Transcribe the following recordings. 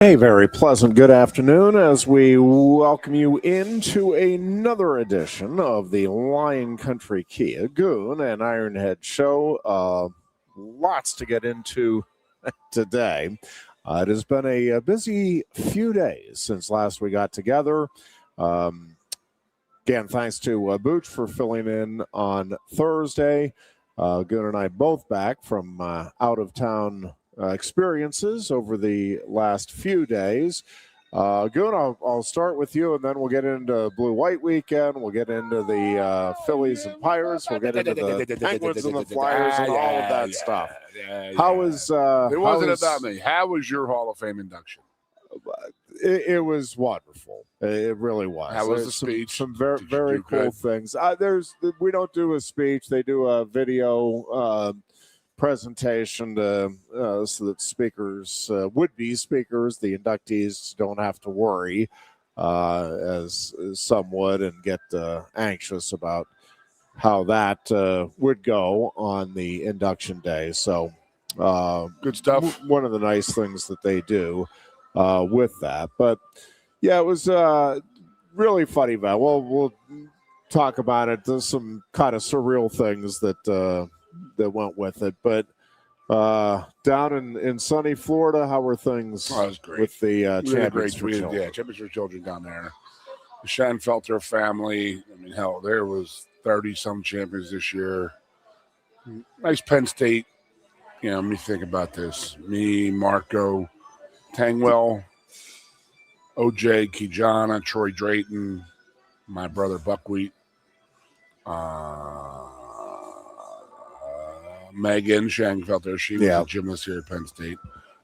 A very pleasant good afternoon as we welcome you into another edition of the Lion Country Kia Goon and Ironhead show. Lots to get into today. It has been a busy few days since last we got together. Again, thanks to Booch for filling in on Thursday. Goon and I both back from out-of-town experiences over the last few days. Goon, I'll start with you, and then we'll get into Blue White Weekend. We'll get into the Phillies and Pirates. We'll get into the Penguins and the Flyers and all of that stuff. How was? It wasn't about me. How was your Hall of Fame induction? It was wonderful. It really was. How was the speech? Some very cool things. We don't do a speech. They do a video presentation so that speakers, would-be speakers, the inductees don't have to worry as some would and get anxious about how that would go on the induction day. So good stuff. One of the nice things that they do with that. But yeah, it was really funny, man. We'll talk about it. There's some kind of surreal things that went with it. But down in sunny Florida, how were things with the Champions for Children? Yeah, Champions for Children down there. The Schanfelter family, I mean, hell, there was 30-some champions this year. Nice Penn State. You know, let me think about this. Me, Marco, Tangwell, OJ, Kijana, Troy Drayton, my brother Buckwheat, Megan Schanfelter. She was a gymnast here at Penn State.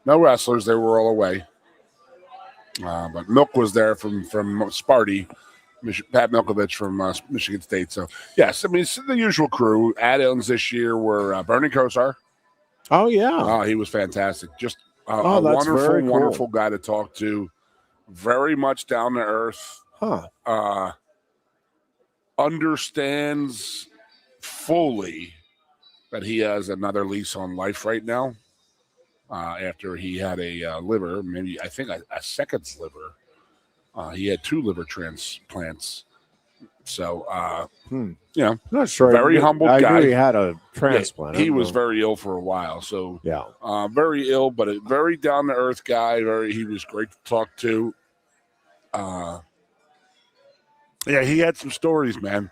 No wrestlers. They were all away. But Milk was there from Sparty, Pat Milkovich from Michigan State. So, yes, I mean, it's the usual crew. Add-ons this year were Bernie Kosar. Oh, yeah. Oh, he was fantastic. Just a wonderful, wonderful guy to talk to. Very much down to earth. Understands fully that he has another lease on life right now after he had a liver, maybe I think a second liver. He had 2 liver transplants. So, you know, not sure. Very humble guy. I knew he had a transplant. Yeah, he was very ill for a while. So, yeah, very ill, but a very down-to-earth guy. He was great to talk to. Yeah, he had some stories, man.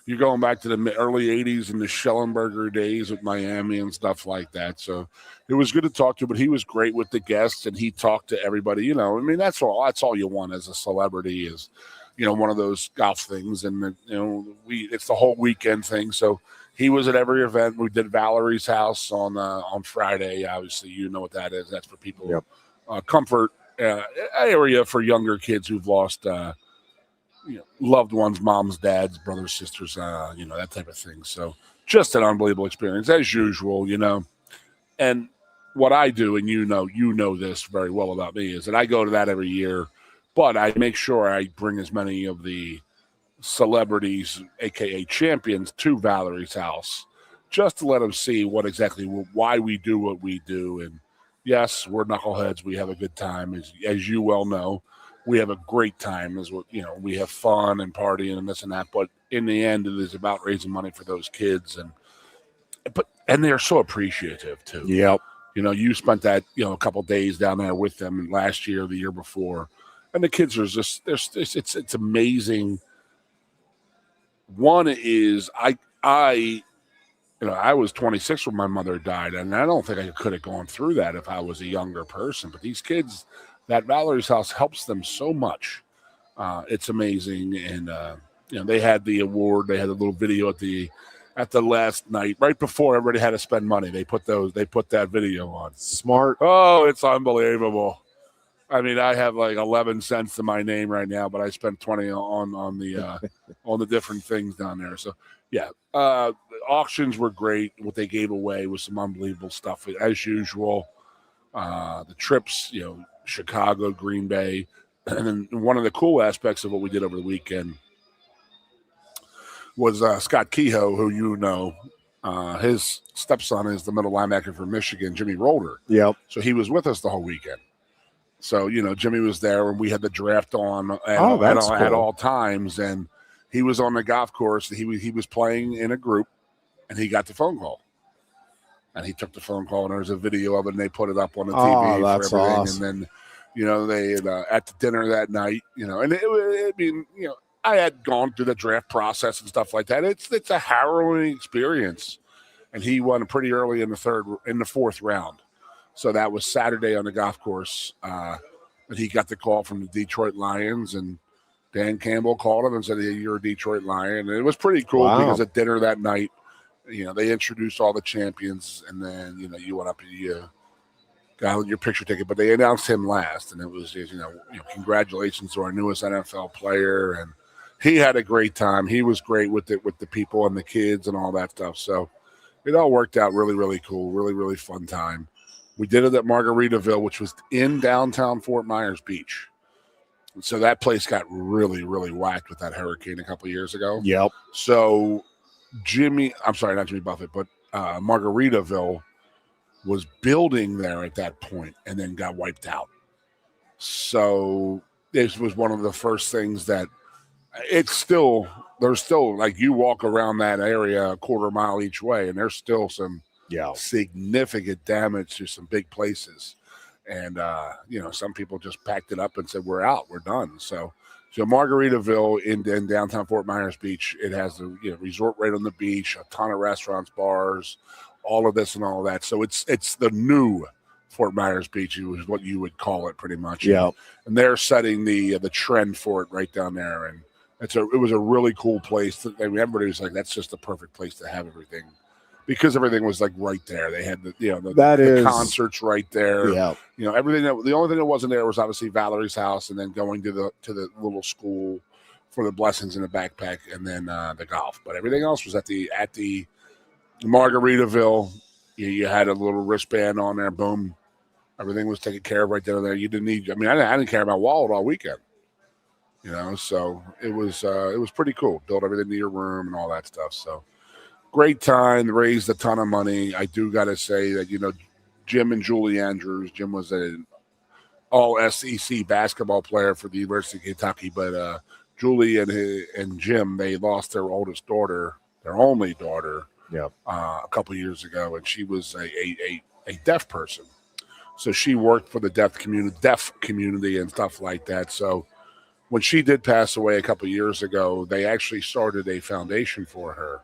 You're going back to the early 80s and the Schellenberger days with Miami and stuff like that. So it was good to talk to, but he was great with the guests, and he talked to everybody. You know, I mean, that's all you want as a celebrity is, you know, one of those golf things. And, you know, it's the whole weekend thing. So he was at every event. We did Valerie's house on Friday. Obviously, you know what that is. That's for people, comfort area for younger kids who've lost loved ones, moms, dads, brothers, sisters, that type of thing. So just an unbelievable experience as usual, you know. And what I do, and you know this very well about me, is that I go to that every year, but I make sure I bring as many of the celebrities, aka champions, to Valerie's house just to let them see why we do what we do. And yes, we're knuckleheads. We have a good time, as you well know. We have a great time, we have fun and partying and this and that. But in the end, it is about raising money for those kids, and they're so appreciative too. Yep. You know, you spent that a couple days down there with them last year, the year before, and the kids are just it's amazing. One is I was 26 when my mother died, and I don't think I could have gone through that if I was a younger person. But these kids. That Valerie's house helps them so much. It's amazing. And, they had the award. They had a little video at the last night, right before everybody had to spend money. They put that video on. Smart. Oh, it's unbelievable. I mean, I have like 11 cents to my name right now, but I spent 20 on the different things down there. So, yeah, the auctions were great. What they gave away was some unbelievable stuff, as usual. The trips, Chicago, Green Bay. And then one of the cool aspects of what we did over the weekend was Scott Kehoe, who his stepson is the middle linebacker for Michigan, Jimmy Rolder. Yep. So he was with us the whole weekend. So, Jimmy was there, and we had the draft on at cool. all times, and he was on the golf course. He was playing in a group, and he got the phone call. And he took the phone call, and there's a video of it, and they put it up on the TV that's for everything. awesome. And then, they at the dinner that night, and I had gone through the draft process and stuff like that. It's a harrowing experience. And he won pretty early in the fourth round. So that was Saturday on the golf course. And he got the call from the Detroit Lions, and Dan Campbell called him and said, "Hey, you're a Detroit Lion." And it was pretty cool because at dinner that night, they introduced all the champions, and then, you went up and you got your picture taken, but they announced him last. And it was, congratulations to our newest NFL player. And he had a great time. He was great with the people and the kids and all that stuff. So it all worked out really, really cool, really, really fun time. We did it at Margaritaville, which was in downtown Fort Myers Beach. And so that place got really, really whacked with that hurricane a couple of years ago. Yep. So not Jimmy Buffett, but Margaritaville was building there at that point and then got wiped out. So this was one of the first things that there's still like you walk around that area a quarter mile each way, and there's still some significant damage to some big places. And, some people just packed it up and said, we're out, we're done. So Margaritaville in downtown Fort Myers Beach, it has the resort right on the beach, a ton of restaurants, bars, all of this and all of that. So it's the new Fort Myers Beach is what you would call it pretty much. Yeah. And they're setting the trend for it right down there. And it was a really cool place. Everybody was like, that's just the perfect place to have everything, because everything was like right there. They had the concerts right there. Yeah. Everything. The only thing that wasn't there was obviously Valerie's house, and then going to the little school for the blessings in the backpack, and then the golf. But everything else was at the Margaritaville. You had a little wristband on there. Boom. Everything was taken care of right there. You didn't need. I didn't carry my wallet all weekend. So it was pretty cool. Built everything to your room and all that stuff. So great time, raised a ton of money. I do got to say that, Jim and Julie Andrews. Jim was an all SEC basketball player for the University of Kentucky, but Julie and Jim, they lost their oldest daughter, their only daughter, a couple of years ago, and she was a deaf person. So she worked for the deaf community and stuff like that. So when she did pass away a couple of years ago, they actually started a foundation for her.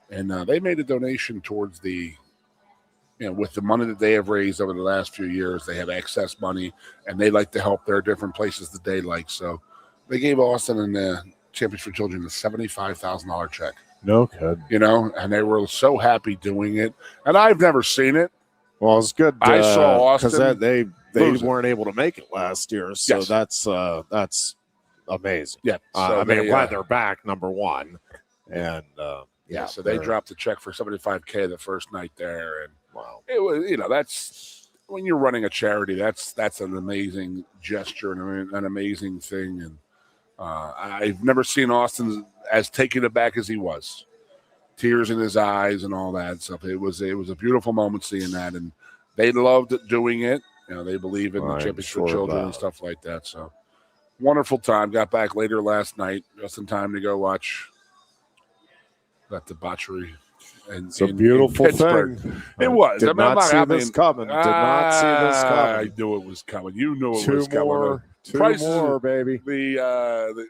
And they made a donation towards with the money that they have raised over the last few years. They have excess money, and they like to help their different places that they like. So they gave Austin and the Champions for Children a $75,000 check. No good. And they were so happy doing it. And I've never seen it. Well, it's good. I saw Austin because they weren't able to make it last year. So that's amazing. Yeah. So I'm glad they're back, number one. And so they dropped a check for $75K the first night there, and wow, it was that's when you're running a charity, that's an amazing gesture and an amazing thing. And I've never seen Austin as taken aback as he was, tears in his eyes and all that stuff. It was a beautiful moment seeing that, and they loved doing it. They believe in the Champions for Children and stuff like that. So wonderful time. Got back later last night, just in time to go watch that debauchery. And it's a beautiful thing. It was. Did not see this coming. I knew it was coming. You knew it was coming. Two more, baby. The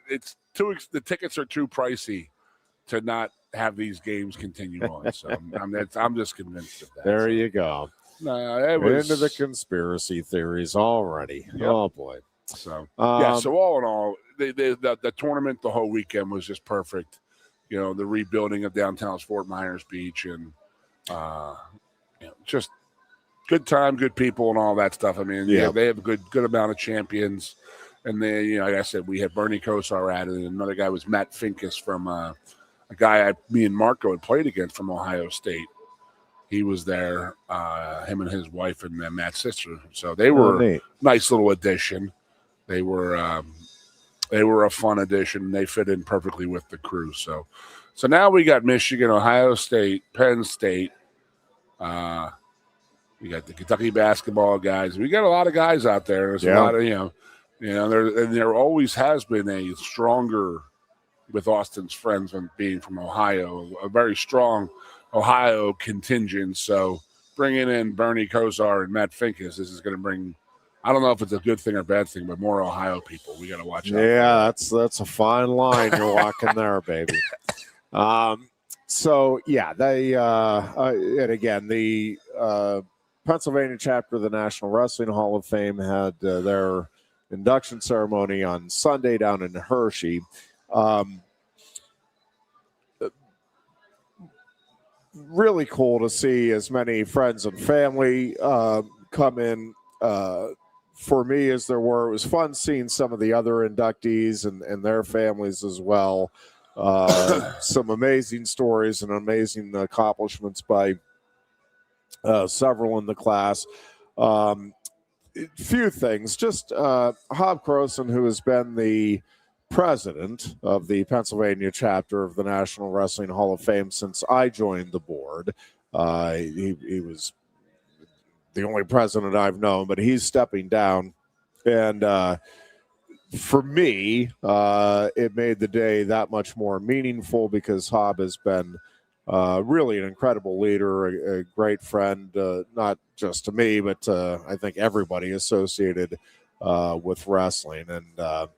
tickets are too pricey to not have these games continue on. So I'm just convinced of that. There you go. Into the conspiracy theories already. Yep. Oh boy. So so all in all, the tournament the whole weekend was just perfect. The rebuilding of downtown Fort Myers Beach, and just good time, good people, and all that stuff. They have a good amount of champions, and they, like I said, we had Bernie Kosar at it, and another guy was Matt Finkus from a guy me and Marco had played against from Ohio State. He was there, him and his wife and Matt's sister. So they were a nice little addition. They were a fun addition. They fit in perfectly with the crew. So now we got Michigan, Ohio State, Penn State, We got the Kentucky basketball guys. We got a lot of guys out there. There's a lot of there always has been a stronger with Austin's friends and being from Ohio, a very strong Ohio contingent. So bringing in Bernie Kosar and Matt Finkus, this is going to bring. I don't know if it's a good thing or bad thing, but more Ohio people. We got to watch out. Yeah, that's a fine line you're walking there, baby. So yeah, they and again the Pennsylvania chapter of the National Wrestling Hall of Fame had their induction ceremony on Sunday down in Hershey. Really cool to see as many friends and family come in for me as there were. It was fun seeing some of the other inductees and their families as well. Some amazing stories and amazing accomplishments by several in the class. Few things. Just Hob Croson, who has been the president of the Pennsylvania chapter of the National Wrestling Hall of Fame since I joined the board. He was the only president I've known, but he's stepping down. And for me, it made the day that much more meaningful because Hob has been really an incredible leader, a great friend, not just to me, but I think everybody associated with wrestling. And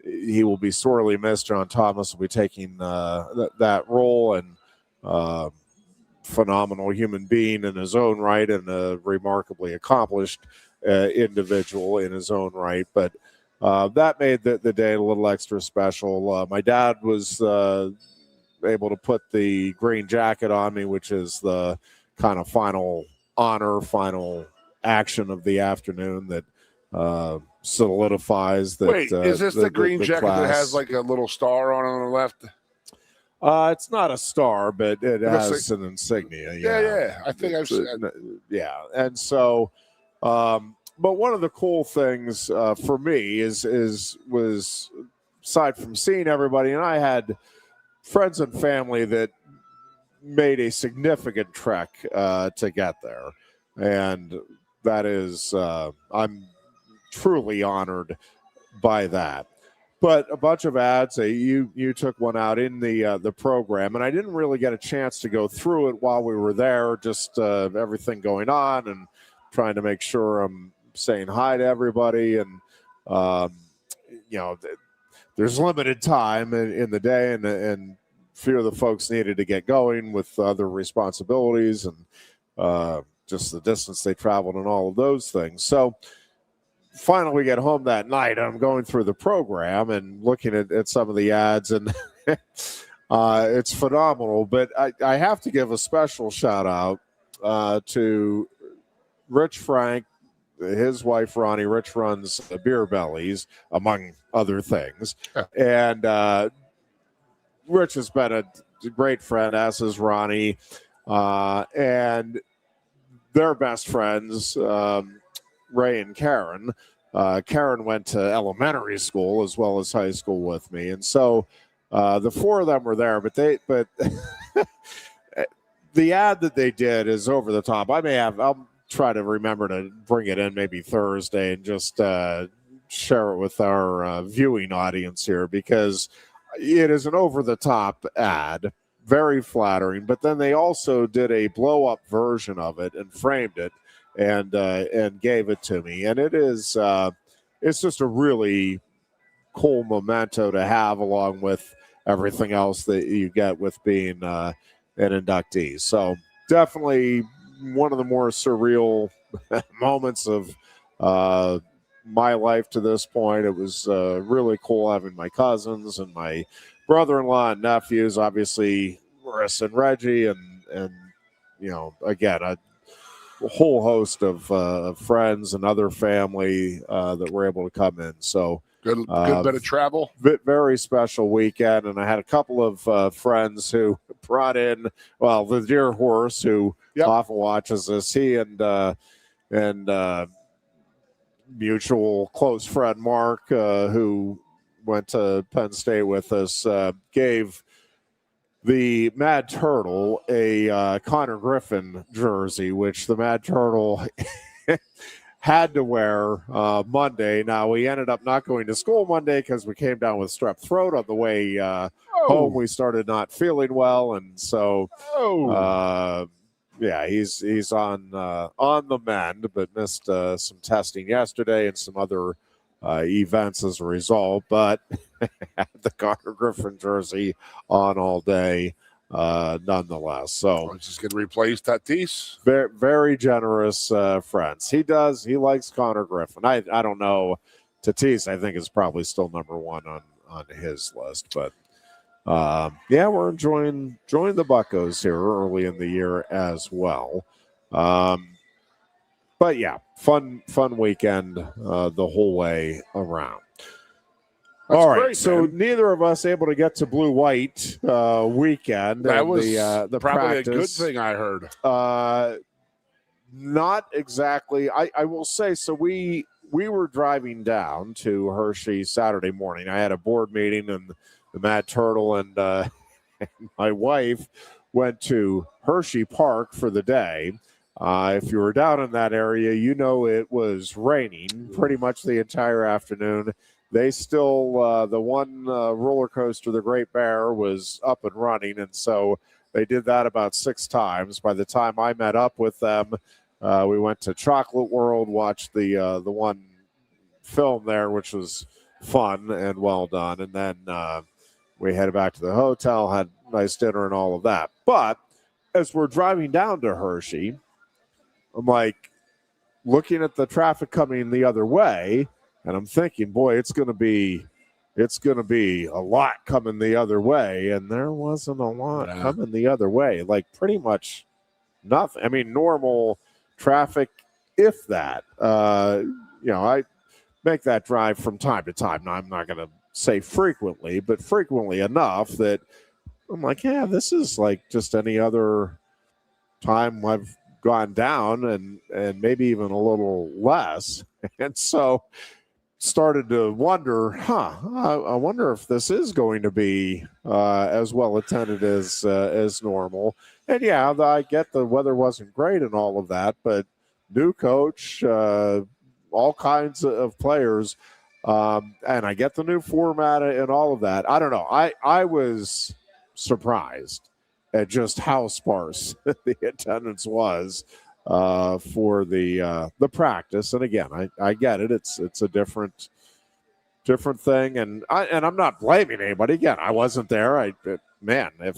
he will be sorely missed. John Thomas will be taking that role, and phenomenal human being in his own right and a remarkably accomplished individual in his own right. But that made the day a little extra special. My dad was able to put the green jacket on me, which is the kind of final honor, final action of the afternoon that solidifies that. Wait, is this the green jacket class. that has like a little star on the left? It's not a star, but it has an insignia. Yeah. I think I've seen it. Yeah, and so, but one of the cool things for me was aside from seeing everybody, and I had friends and family that made a significant trek to get there, and that is I'm truly honored by that. But a bunch of ads. You took one out in the program, and I didn't really get a chance to go through it while we were there. Just everything going on and trying to make sure I'm saying hi to everybody. And there's limited time in the day, and few of the folks needed to get going with other responsibilities and just the distance they traveled and all of those things. So finally we get home that night. I'm going through the program and looking at some of the ads, and it's phenomenal. But I have to give a special shout out to Rich Frank, his wife Ronnie. Rich runs Beer Bellies, among other things. And Rich has been a great friend, as is Ronnie. And they're best friends, Ray and Karen. Karen went to elementary school as well as high school with me. And so the four of them were there, but the ad that they did is over the top. I'll try to remember to bring it in maybe Thursday and just share it with our viewing audience here, because it is an over-the-top ad, very flattering, but then they also did a blow-up version of it and framed it and gave it to me. And it is it's just a really cool memento to have, along with everything else that you get with being an inductee. So definitely one of the more surreal moments of my life to this point. It was really cool having my cousins and my brother-in-law and nephews, obviously Marissa and Reggie, and again, a whole host of friends and other family that were able to come in. So good bit of travel. Very special weekend, and I had a couple of friends who brought in, the Deer Horse, who often watches this. He and mutual close friend Mark, who went to Penn State with us, gave the Mad Turtle a Connor Griffin jersey, which the Mad Turtle had to wear Monday. Now, we ended up not going to school Monday because we came down with strep throat on the way home. We started not feeling well, and so yeah, he's on the mend, but missed some testing yesterday and some other events as a result. But had the Connor Griffin jersey on all day, nonetheless. So just going to replace Tatis. Very, very generous friends. He likes Connor Griffin. I don't know. Tatis, I think, is probably still number one on his list, but. Yeah, we're enjoying the Buccos here early in the year as well. But yeah, fun weekend the whole way around. That's all right, great, so man. Neither of us able to get to Blue White weekend. That was the probably practice. a good thing I heard. Not exactly. I will say, so we were driving down to Hershey Saturday morning. I had a board meeting, and the Mad Turtle and my wife went to Hershey Park for the day. If you were down in that area, you know it was raining pretty much the entire afternoon. They still, the one roller coaster, the Great Bear, was up and running, and so they did that about 6 times. By the time I met up with them, we went to Chocolate World, watched the one film there, which was fun and well done, and then we headed back to the hotel, had a nice dinner and all of that. But as we're driving down to Hershey, I'm like looking at the traffic coming the other way, and I'm thinking, boy, it's going to be a lot coming the other way, and there wasn't a lot coming the other way. Like pretty much nothing. I mean, normal traffic, if that. I make that drive from time to time. Now, I'm not going to say frequently, but frequently enough that I'm like, yeah, this is like just any other time I've gone down, and maybe even a little less. And so started to wonder, I wonder if this is going to be as well attended as normal. And yeah, I get the weather wasn't great and all of that, but new coach, all kinds of players, and I get the new format and all of that. I don't know. I was surprised at just how sparse the attendance was for the practice. And again, I get it. It's a different thing, and I'm not blaming anybody. Again, I wasn't there. If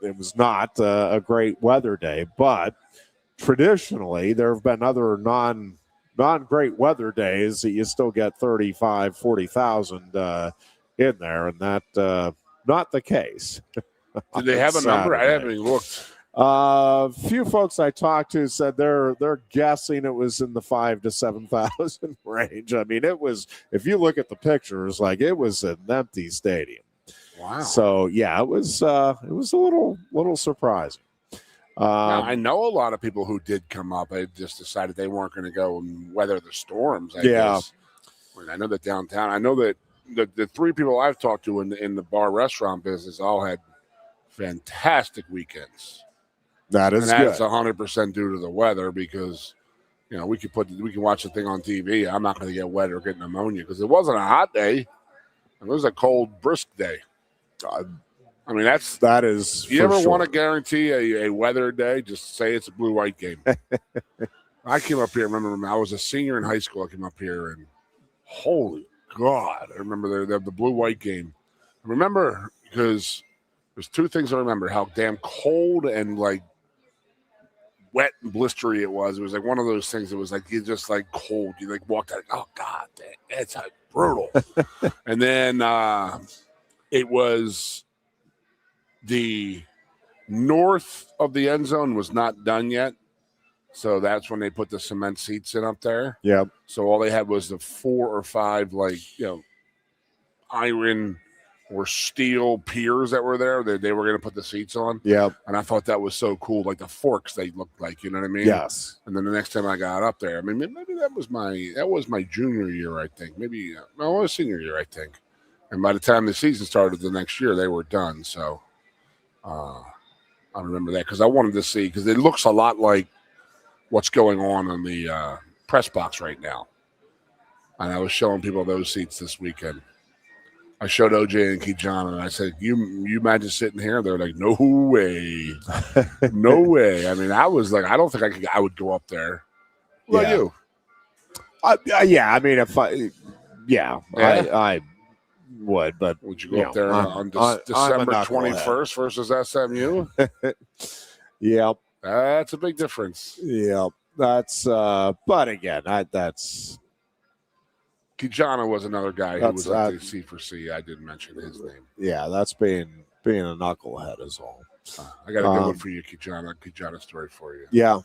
it was not a great weather day, but traditionally there have been other non-great weather days that you still get 35, 40,000 in there, and that not the case. Did they have a number? I haven't even looked. A few folks I talked to said they're guessing it was in the 5,000 to 7,000 range. I mean, it was, if you look at the pictures, like it was an empty stadium. Wow. So yeah, it was a little surprising. I know a lot of people who did come up. They just decided they weren't going to go and weather the storms. I guess. I know that downtown. I know that the 3 people I've talked to in the bar restaurant business all had fantastic weekends. That's 100% due to the weather, because we can watch the thing on TV. I'm not going to get wet or get pneumonia because it wasn't a hot day. It was a cold, brisk day. I mean, that is. You ever want to guarantee a weather day? Just say it's a blue-white game. I came up here. Remember, I was a senior in high school. I came up here, and holy God, I remember the blue-white game. I remember because there's 2 things I remember: how damn cold and like wet and blistery it was. It was like one of those things that was like you just like cold. You like walked out. Oh God, it's like brutal. And then it was. The north of the end zone was not done yet, so that's when they put the cement seats in up there. Yep. So all they had was the 4 or 5, iron or steel piers that were there. They were going to put the seats on. Yep. And I thought that was so cool, like the forks they looked like. You know what I mean? Yes. And then the next time I got up there, I mean, maybe that was my junior year, I think. Maybe it was senior year, I think. And by the time the season started the next year, they were done. So I remember that because I wanted to see, because it looks a lot like what's going on in the press box right now. And I was showing people those seats this weekend. I showed OJ and Kijana, and I said, you imagine sitting here? They're like, no way. No way. I mean, I was like, I don't think I would go up there. What about you? I mean, I would, but would you go up there on December 21st versus SMU? Yeah, that's a big difference. Yeah, that's. But again, that's. Kijana was another guy who was up to C4C. I didn't mention his name. Yeah, that's being a knucklehead is all. I got a good one for you, Kijana. Kijana story for you. Yeah,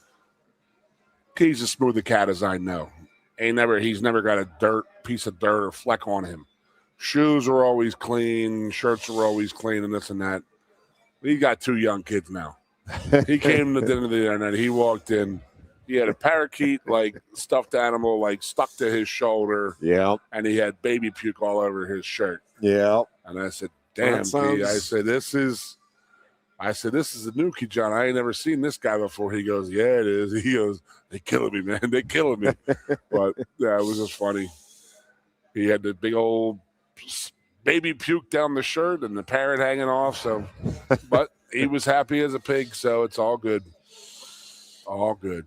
he's as smooth a cat as I know. He's never got a piece of dirt or fleck on him. Shoes are always clean, shirts are always clean, and this and that. He got 2 young kids now. He came to dinner the other night. He walked in. He had a parakeet, like stuffed animal, like stuck to his shoulder. Yeah. And he had baby puke all over his shirt. Yeah. And I said, damn, Key. I said, this is a new Kijana. I ain't never seen this guy before. He goes, yeah, it is. He goes, they killing me, man. They killing me. But yeah, it was just funny. He had the big old baby puke down the shirt and the parrot hanging off. So, but he was happy as a pig. So it's all good. All good.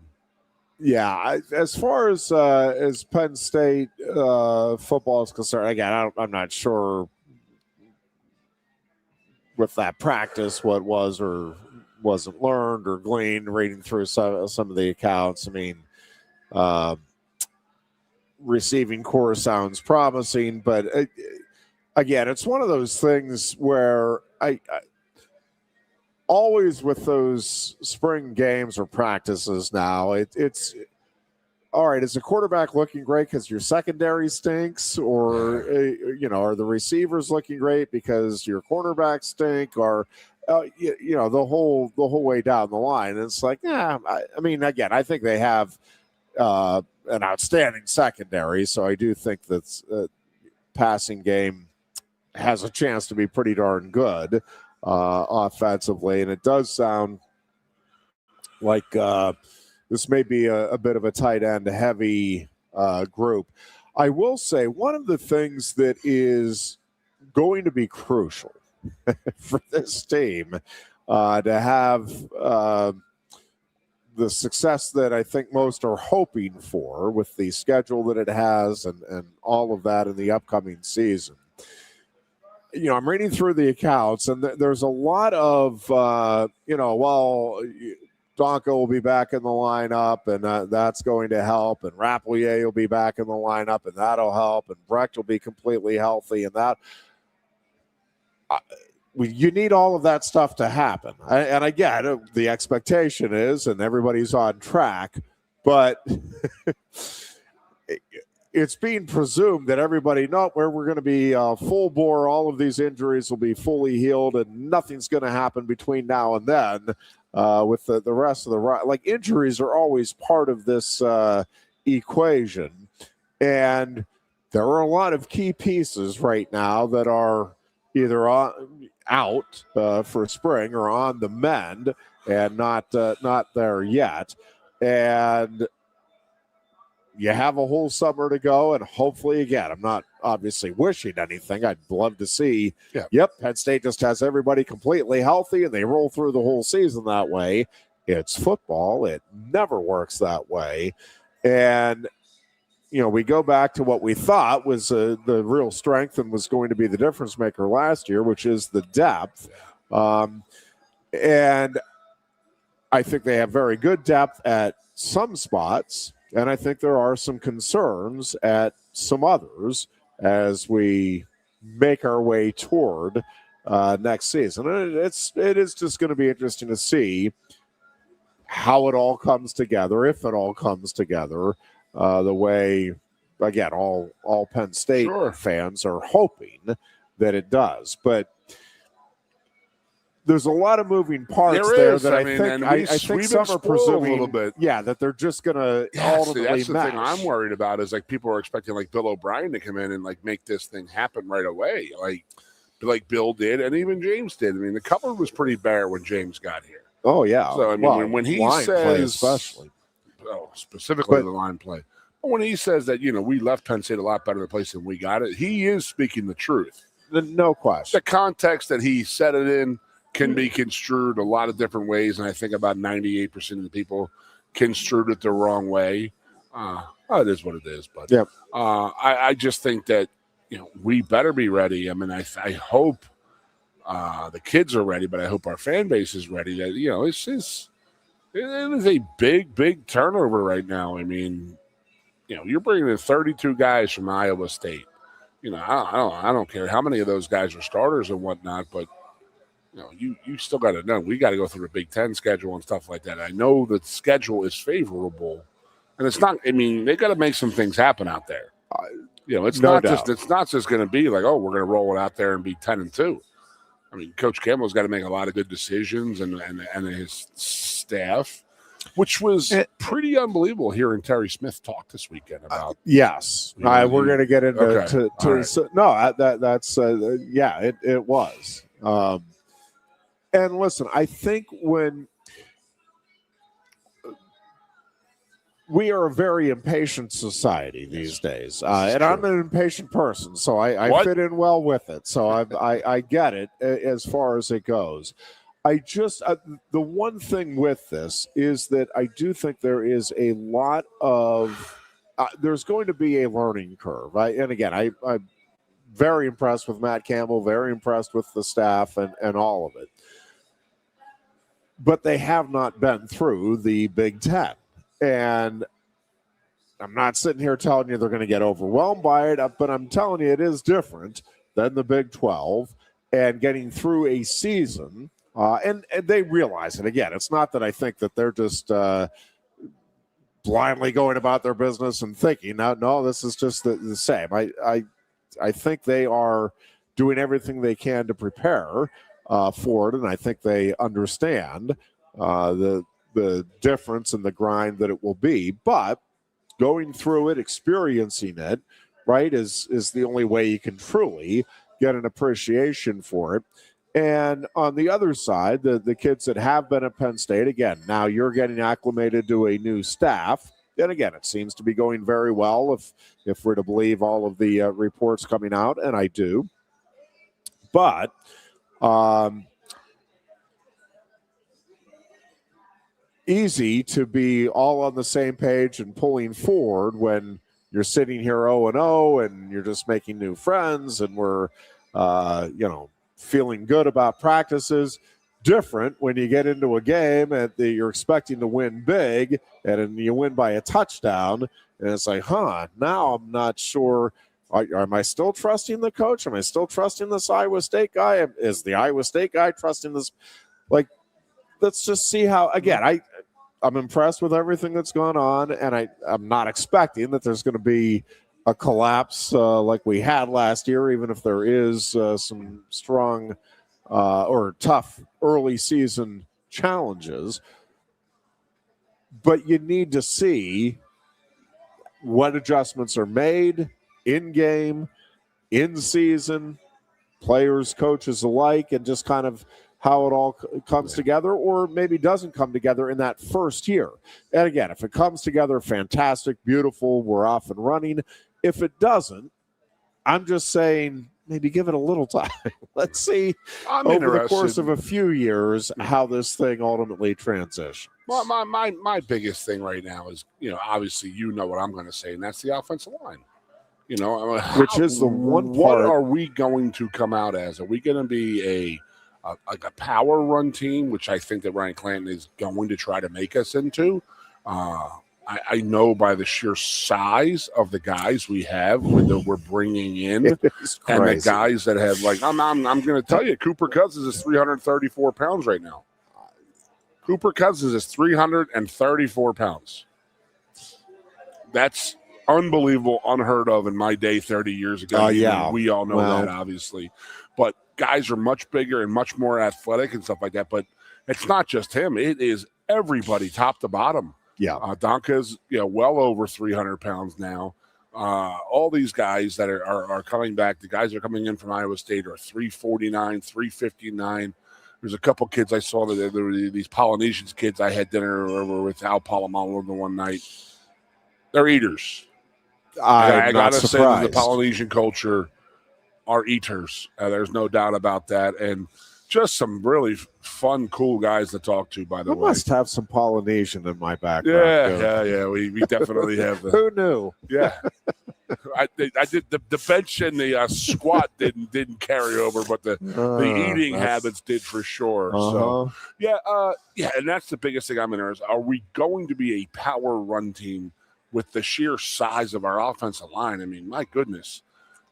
Yeah, as far as Penn State football is concerned, again, I'm not sure with that practice what was or wasn't learned or gleaned reading through some of the accounts. I mean, receiving core sounds promising, but again, it's one of those things where I always with those spring games or practices now, it's all right. Is the quarterback looking great because your secondary stinks, or are the receivers looking great because your cornerback stink, or the whole way down the line? And it's like, yeah. I mean, again, I think they have an outstanding secondary, so I do think that passing game has a chance to be pretty darn good. Offensively, and it does sound like this may be a bit of a tight end heavy group. I will say one of the things that is going to be crucial for this team to have the success that I think most are hoping for with the schedule that it has and all of that in the upcoming season. I'm reading through the accounts, and there's a lot of, Donko will be back in the lineup, and that's going to help, and Rapplier will be back in the lineup, and that'll help, and Brecht will be completely healthy, and that you need all of that stuff to happen. And I get it, the expectation is, and everybody's on track, but it's being presumed that everybody where we're going to be full bore. All of these injuries will be fully healed, and nothing's going to happen between now and then with the rest of the injuries are always part of this equation, and there are a lot of key pieces right now that are either out for spring or on the mend and not there yet, and you have a whole summer to go, and hopefully, again, I'm not obviously wishing anything. I'd love to see, Penn State just has everybody completely healthy, and they roll through the whole season that way. It's football. It never works that way. And, we go back to what we thought was the real strength and was going to be the difference maker last year, which is the depth. And I think they have very good depth at some spots. And I think there are some concerns at some others as we make our way toward next season. And it is just going to be interesting to see how it all comes together, if it all comes together, the way, again, all Penn State fans are hoping that it does. But there's a lot of moving parts that I think some are presuming a little bit. Yeah, that they're just going to ultimately that's the thing I'm worried about is people are expecting Bill O'Brien to come in and make this thing happen right away. like Bill did, and even James did. I mean, the cupboard was pretty bare when James got here. Oh, yeah. So, I mean, when he line says, play especially. Specifically the line play, but when he says that, we left Penn State a lot better place than we got it, he is speaking the truth. No question. The context that he said it in can be construed a lot of different ways, and I think about 98% of the people construed it the wrong way. It is what it is, but yep. I just think that we better be ready. I mean, I hope the kids are ready, but I hope our fan base is ready. That it is a big turnover right now. I mean, you're bringing in 32 guys from Iowa State. I don't care how many of those guys are starters and whatnot, but you still got to know we got to go through the Big Ten schedule and stuff like that. I know the schedule is favorable, and it's not. I mean, they got to make some things happen out there. It's no not doubt. just going to be like, oh, we're going to roll it out there and be 10-2. I mean, Coach Campbell's got to make a lot of good decisions, and his staff, which was pretty unbelievable hearing Terry Smith talk this weekend about. Yes, we're going to get into right. that's it was. And listen, I think when we are a very impatient society these days, and I'm an impatient person, so I fit in well with it. So I get it as far as it goes. I just the one thing with this is that I do think there is a lot of there's going to be a learning curve. And again, I'm very impressed with Matt Campbell, very impressed with the staff and all of it. But they have not been through the Big Ten. And I'm not sitting here telling you they're going to get overwhelmed by it, but I'm telling you it is different than the Big 12 and getting through a season. And they realize it. Again, it's not that I think that they're just blindly going about their business and thinking, no, this is just the same. I think they are doing everything they can to prepare for it, and I think they understand the difference and the grind that it will be. But going through it, experiencing it, right, is the only way you can truly get an appreciation for it. And on the other side, the kids that have been at Penn State, again, now you're getting acclimated to a new staff. And again, it seems to be going very well if we're to believe all of the reports coming out, and I do. But easy to be all on the same page and pulling forward when you're sitting here 0-0 and you're just making new friends and we're, feeling good about practices. Different when you get into a game and you're expecting to win big and you win by a touchdown. And it's like, now I'm not sure. Am I still trusting the coach? Am I still trusting this Iowa State guy? Is the Iowa State guy trusting this? Like, let's just see how, again, I'm impressed with everything that's gone on, and I'm not expecting that there's going to be a collapse like we had last year, even if there is some strong or tough early season challenges. But you need to see what adjustments are made in game, in season, players, coaches alike, and just kind of how it all comes together, or maybe doesn't come together in that first year. And again, if it comes together, fantastic, beautiful, we're off and running. If it doesn't, I'm just saying maybe give it a little time. Let's see over the course of a few years how this thing ultimately transitions. Well, my biggest thing right now is, obviously what I'm going to say, and that's the offensive line. Which is the one part. What are we going to come out as? Are we going to be a power run team, which I think that Ryan Clanton is going to try to make us into? I know by the sheer size of the guys we have that we're bringing in, and the guys that have, like, I'm going to tell you, Cooper Cousins is 334 pounds right now. Cooper Cousins is 334 pounds. That's unbelievable, unheard of in my day 30 years ago. Yeah. We all know that, obviously. But guys are much bigger and much more athletic and stuff like that. But it's not just him. It is everybody top to bottom. Yeah. Donka's well over 300 pounds now. All these guys that are coming back, the guys that are coming in from Iowa State are 349, 359. There's a couple kids I saw that there were these Polynesian kids I had dinner over with Al Palomalo the one night. They're eaters. I got to say that the Polynesian culture are eaters. There's no doubt about that. And just some really fun, cool guys to talk to, by the way. I must have some Polynesian in my background. Yeah. We definitely have. Who knew? Yeah. I did the bench and the squat didn't carry over, but the eating habits did for sure. So and that's the biggest thing I'm interested. Are we going to be a power run team with the sheer size of our offensive line? I mean, my goodness.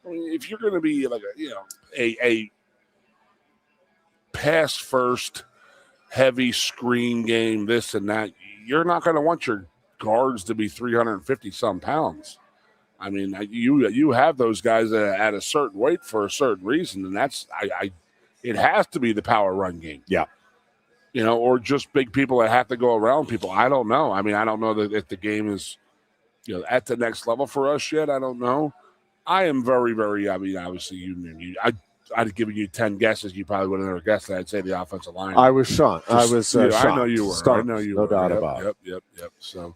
I mean, if you're going to be like a pass first, heavy screen game, this and that, you're not going to want your guards to be 350 some pounds. I mean, you have those guys at a certain weight for a certain reason, and that's it has to be the power run game. Yeah, or just big people that have to go around people. I don't know. I mean, I don't know that if the game is at the next level for us yet. I don't know. I am very, very. I mean, obviously, I'd have given you 10 guesses. You probably would have never guessed that. I'd say the offensive line. I was shocked. I was shocked. I know you were. Stunned. I know you no were. doubt about it. Yep. So,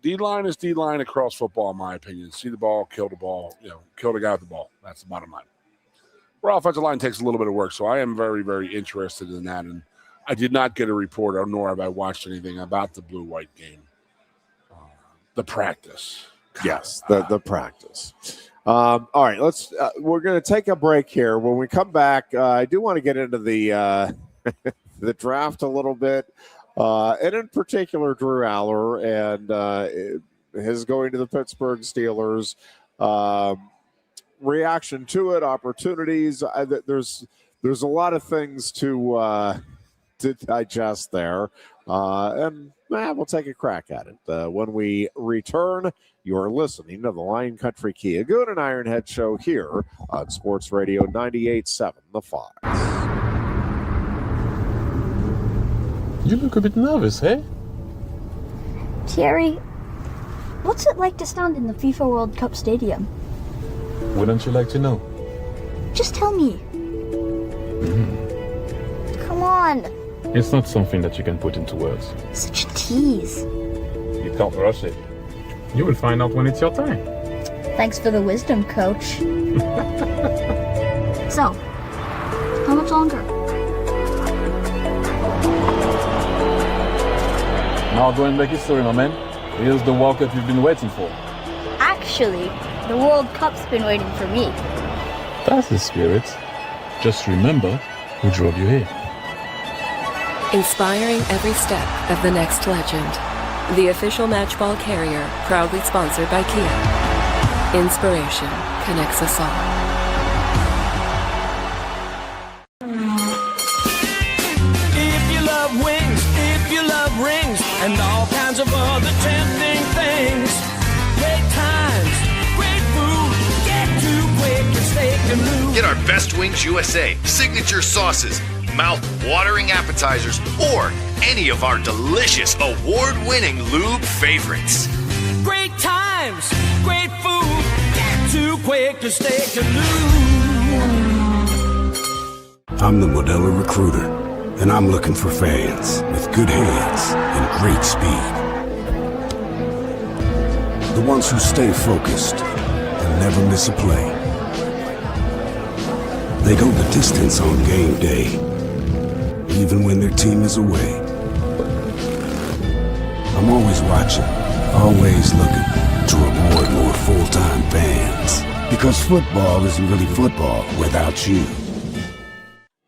D-line is D-line across football, in my opinion. See the ball, kill the ball, kill the guy with the ball. That's the bottom line. Our offensive line takes a little bit of work, so I am very, very interested in that. And I did not get a report, or nor have I watched anything about the blue-white game. The practice. Yes, the practice. All right, we're going to take a break here. When we come back, I do want to get into the the draft a little bit, and in particular, Drew Aller and his going to the Pittsburgh Steelers. Reaction to it, opportunities. There's a lot of things to digest there, and we'll take a crack at it when we return. You're listening to the Lion Country Kia Goon and Ironhead show here on Sports Radio 98.7 The Fox. You look a bit nervous, eh? Terry, what's it like to stand in the FIFA World Cup stadium? Wouldn't you like to know? Just tell me. Come on. It's not something that you can put into words. Such a tease. You can't rush it. You will find out when it's your time. Thanks for the wisdom, Coach. So, how much longer? Now go and make history, my man. Here's the World Cup you've been waiting for. Actually, the World Cup's been waiting for me. That's the spirit. Just remember who drove you here. Inspiring every step of the next legend. The official matchball carrier, proudly sponsored by Kia. Inspiration connects us all. If you love wings, if you love rings, and all kinds of other tempting things, great times, great food, get to Quaker Steak Lube. Get our Best Wings USA, signature sauces, mouth-watering appetizers, or any of our delicious award-winning lube favorites. Great times, great food, get to Quaker Steak Lube. I'm the Modelo Recruiter, and I'm looking for fans with good hands and great speed. The ones who stay focused and never miss a play. They go the distance on game day, even when their team is away. I'm always watching, always looking to reward more full-time fans. Because football isn't really football without you.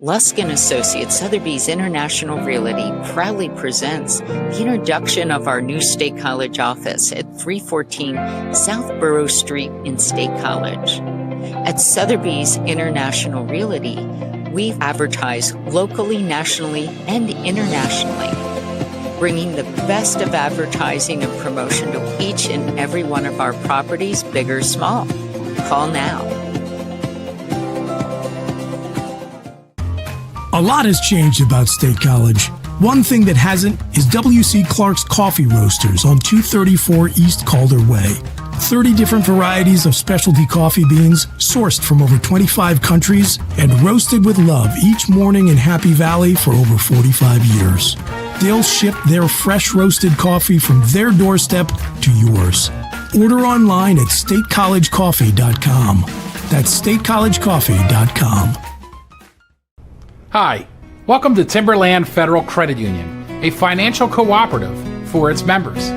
Lusk & Associates Sotheby's International Realty proudly presents the introduction of our new State College office at 314 South Borough Street in State College. At Sotheby's International Realty, we advertise locally, nationally, and internationally, bringing the best of advertising and promotion to each and every one of our properties, big or small. Call now. A lot has changed about State College. One thing that hasn't is W.C. Clark's Coffee Roasters on 234 East Calder Way. 30 different varieties of specialty coffee beans sourced from over 25 countries and roasted with love each morning in Happy Valley for over 45 years. They'll ship their fresh roasted coffee from their doorstep to yours. Order online at statecollegecoffee.com. That's statecollegecoffee.com. Hi, welcome to Timberland Federal Credit Union, a financial cooperative for its members,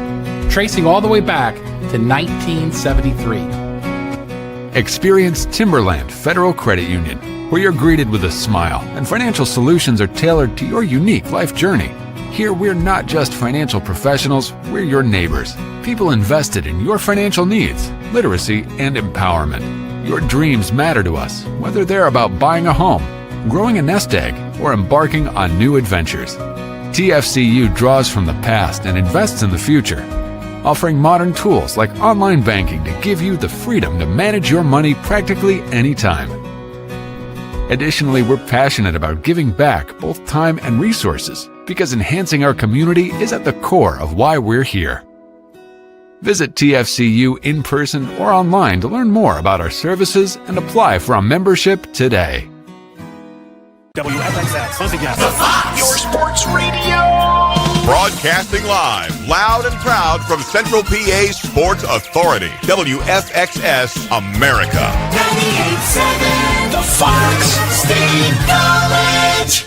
tracing all the way back to 1973. Experience Timberland Federal Credit Union, where you're greeted with a smile and financial solutions are tailored to your unique life journey. Here, we're not just financial professionals, we're your neighbors, people invested in your financial needs, literacy, and empowerment. Your dreams matter to us, whether they're about buying a home, growing a nest egg, or embarking on new adventures. TFCU draws from the past and invests in the future, offering modern tools like online banking to give you the freedom to manage your money practically anytime. Additionally, we're passionate about giving back both time and resources because enhancing our community is at the core of why we're here. Visit TFCU in person or online to learn more about our services and apply for a membership today. WFXX, once again, the Fox, your sports radio. Broadcasting live, loud and proud from Central PA's Sports Authority, WFXS America. 98.7, the Fox State College.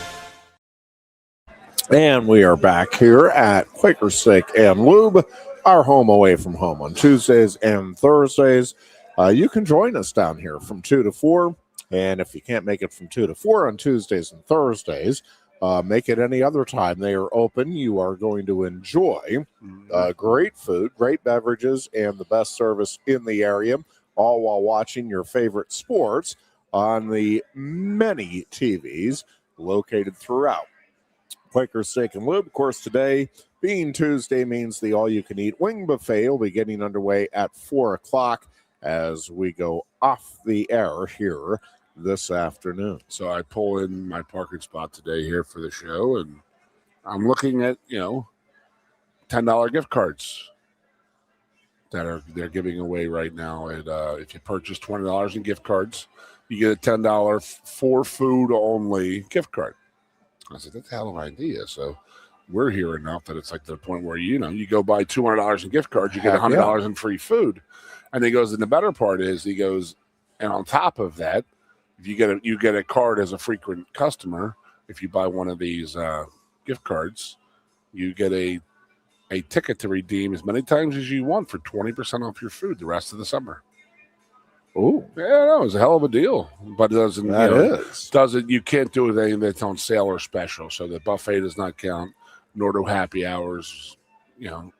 And we are back here at Quaker Steak and Lube, our home away from home on Tuesdays and Thursdays. You can join us down here from 2 to 4. And if you can't make it from 2 to 4 on Tuesdays and Thursdays, make it any other time. They are open. You are going to enjoy great food, great beverages, and the best service in the area, all while watching your favorite sports on the many TVs located throughout. Quaker Steak and Lube, of course, today being Tuesday means the all-you-can-eat wing buffet will be getting underway at 4 o'clock as we go off the air here this afternoon. So I pull in my parking spot today here for the show, and I'm looking at, $10 gift cards that they're giving away right now. And if you purchase $20 in gift cards, you get a $10 for food only gift card. I said, that's a hell of an idea. So we're here enough that it's like to the point where, you go buy $200 in gift cards, you get $100 in free food. And he goes, and the better part is, he goes, and on top of that, if you get a card as a frequent customer, if you buy one of these gift cards, you get a ticket to redeem as many times as you want for 20% off your food the rest of the summer. Oh, yeah, that was a hell of a deal, but it doesn't. You can't do anything that's on sale or special. So the buffet does not count, nor do happy hours, and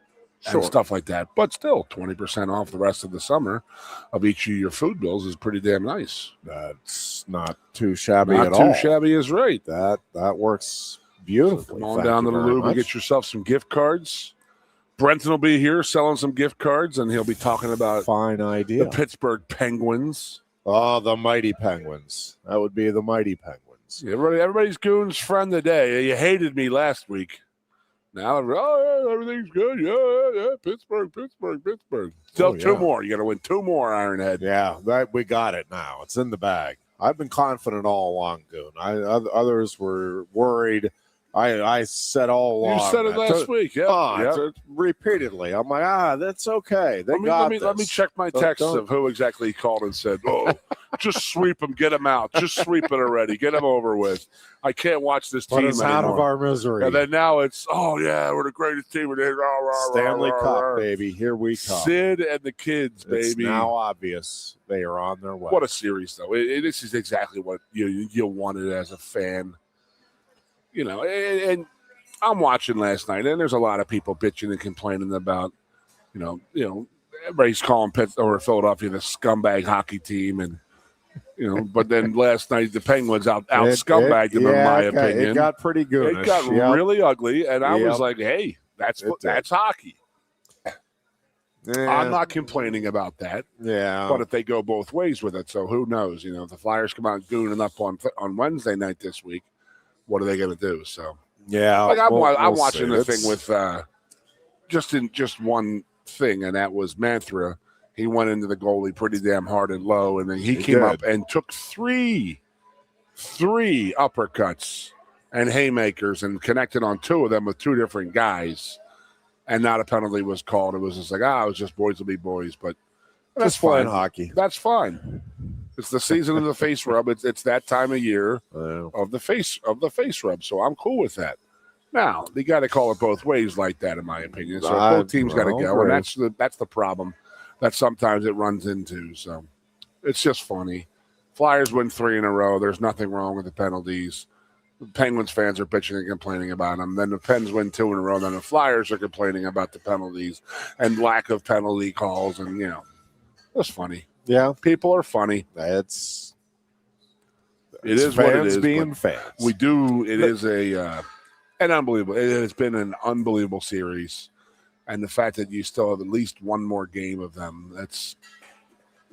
stuff like that. But still, 20% off the rest of the summer of each of your food bills is pretty damn nice. That's not too shabby at all. Not too shabby is right. That works beautifully. So come on down to the Lube and get yourself some gift cards. Brenton will be here selling some gift cards, and he'll be talking about fine idea. The Pittsburgh Penguins. Oh, the mighty Penguins. That would be the mighty Penguins. Yeah, everybody's Goon's friend today. You hated me last week. Now, everything's good. Yeah. Pittsburgh. Still two more. You got to win 2 more, Ironhead. Yeah, we got it now. It's in the bag. I've been confident all along, Goon. Others were worried. I said all along. You said it last week, repeatedly. I'm like, that's okay. Let me check my texts of who exactly called and said, just sweep them, get them out. Just sweep it already. Get them over with. I can't watch this team anymore. Out of our misery. And then now it's, we're the greatest team. Stanley Cup, baby. Here we come. Sid and the kids, baby. It's now obvious they are on their way. What a series, though. This is exactly what you wanted as a fan. And I'm watching last night, and there's a lot of people bitching and complaining about, everybody's calling Philadelphia the scumbag hockey team, and but then last night the Penguins out scumbagged them, in my opinion. It got pretty good. It got really ugly, and I was like, hey, that's hockey. I'm not complaining about that. Yeah. But if they go both ways with it, so who knows? If the Flyers come out gooning up on Wednesday night this week, what are they going to do? So I'm watching the thing with just one thing, and that was Manthra. he went into the goalie pretty damn hard and low, and then he came up and took three uppercuts and haymakers and connected on 2 of them with 2 different guys, and not a penalty was called. It was just like, it was just boys will be boys, but that's playing fine. hockey. That's fine. It's the season of the face rub. It's that time of year of the face rub, so I'm cool with that. Now, you got to call it both ways like that, in my opinion. So both teams got to go, and that's the problem that sometimes it runs into. So it's just funny. Flyers win 3 in a row. There's nothing wrong with the penalties. The Penguins fans are bitching and complaining about them. Then the Pens win 2 in a row. Then the Flyers are complaining about the penalties and lack of penalty calls. And, it's funny. Yeah. People are funny. It is fans what it is. Being fans. We do. It is an unbelievable. It has been an unbelievable series. And the fact that you still have at least one more game of them,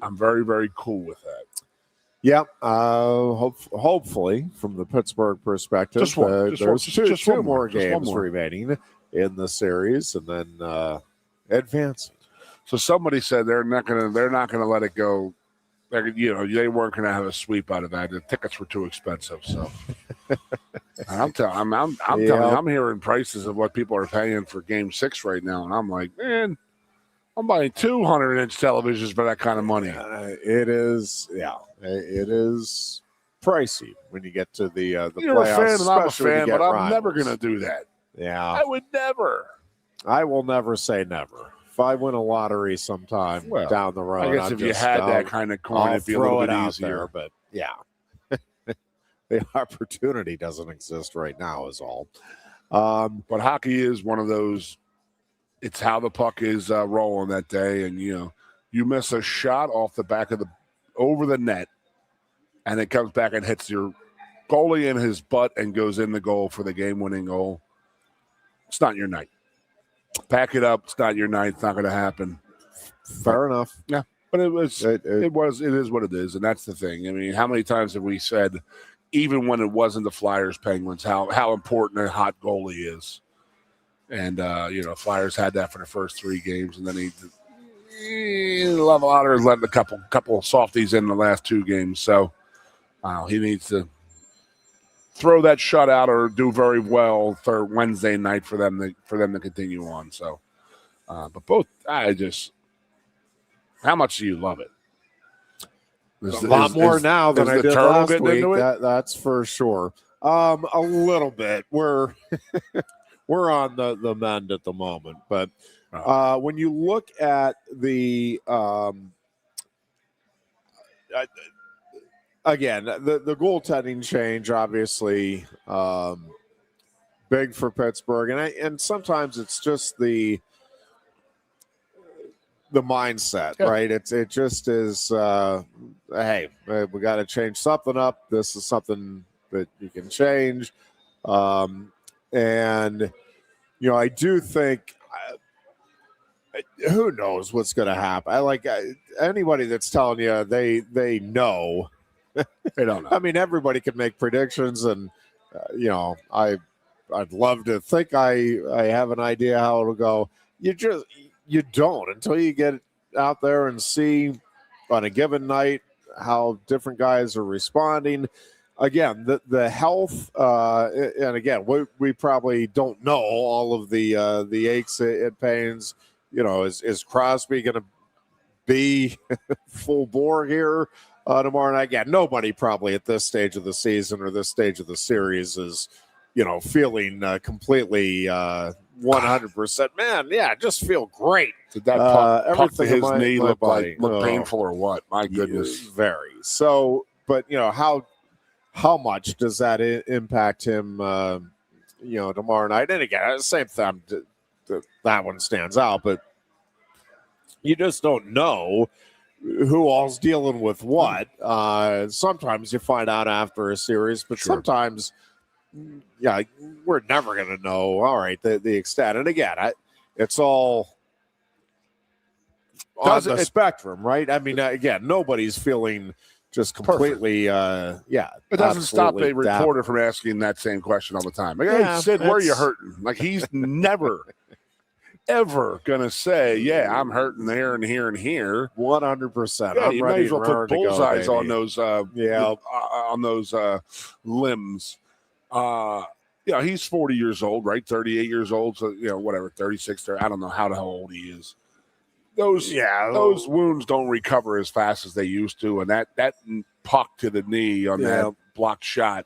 I'm very, very cool with that. Yeah, hopefully, from the Pittsburgh perspective, there's two more games remaining in the series, and then advancing. So somebody said they're not gonna let it go. They weren't gonna have a sweep out of that. The tickets were too expensive. So I'm telling you, I'm hearing prices of what people are paying for Game 6 right now, and I'm like, man, I'm buying 200-inch televisions for that kind of money. It is pricey when you get to the You're playoffs. a fan, and I'm a fan, but I'm rivals. never going to do that. Yeah, I would never. I will never say never. If I win a lottery sometime down the road, I guess if you had that kind of coin, it'd be a little bit easier. There, but yeah, the opportunity doesn't exist right now. Is all. But hockey is one of those. It's how the puck is rolling that day, and you miss a shot off the back of over the net, and it comes back and hits your goalie in his butt and goes in the goal for the game-winning goal. It's not your night. Pack it up. It's not your night. It's not going to happen. Fair enough. Yeah, but it is what it is, and that's the thing. I mean, how many times have we said, even when it wasn't the Flyers Penguins, how important a hot goalie is? And, Flyers had that for the first 3 games, and then Lovelotter let a couple softies in the last 2 games. So he needs to throw that shutout or do very well for Wednesday night for them to continue on. So, but both, how much do you love it? A lot more now than I did last week. That's for sure. A little bit. We're on the mend at the moment, but when you look at the again, the goaltending change, obviously big for Pittsburgh, and sometimes it's just the mindset, right? It just is. Hey, we got to change something up. This is something that you can change. And, I do think who knows what's going to happen. I like anybody that's telling you they know. They don't know. I mean, everybody can make predictions, and, I'd love to think I have an idea how it'll go. You don't until you get out there and see on a given night how different guys are responding. Again, the health, and again, we probably don't know all of the aches and pains. Is Crosby going to be full bore here tomorrow night? Again, nobody probably at this stage of the season or this stage of the series is, feeling completely 100%. Man, yeah, just feel great. Did that puck to his knee look painful or what? My goodness, very. So, but how much does that impact him, tomorrow night? And again, at the same time, that one stands out, but you just don't know who all's dealing with what. Sometimes you find out after a series, but sometimes, we're never going to know, all right, the extent. And again, it's all on the spectrum, right? I mean, again, nobody's feeling just completely, It doesn't stop a reporter from asking that same question all the time. Like, hey, Sid, where are you hurting? Like, he's never ever going to say, yeah, I'm hurting there and here and here. 100%. Yeah, I'm you ready may as well put bullseyes on those limbs. He's 40 years old, right? 38 years old. So, whatever, 36, 30. I don't know how old he is. Those wounds don't recover as fast as they used to. And that puck to the knee on that blocked shot,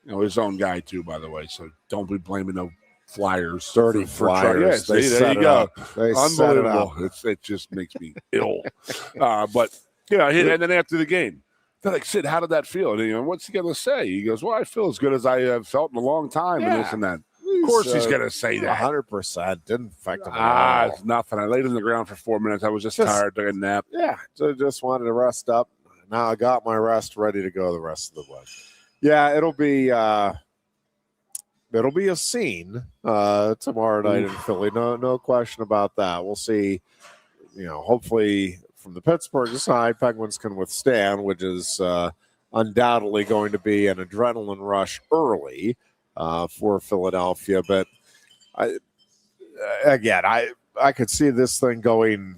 his own guy too, by the way. So don't be blaming no Flyers. Dirty Flyers. There you go. Unbelievable. It just makes me ill. But, and then after the game, they're like, Sid, how did that feel? And, what's he going to say? He goes, well, I feel as good as I have felt in a long time and this and that. Of course he's going to say that. 100%. Didn't affect him at all. It's nothing. I laid on the ground for 4 minutes. I was just tired, took a nap. Yeah, so just wanted to rest up. Now I got my rest, ready to go the rest of the way. Yeah, it'll be a scene tomorrow night in Philly. No question about that. We'll see. Hopefully from the Pittsburgh side, Penguins can withstand, which is undoubtedly going to be an adrenaline rush early for Philadelphia. But I could see this thing going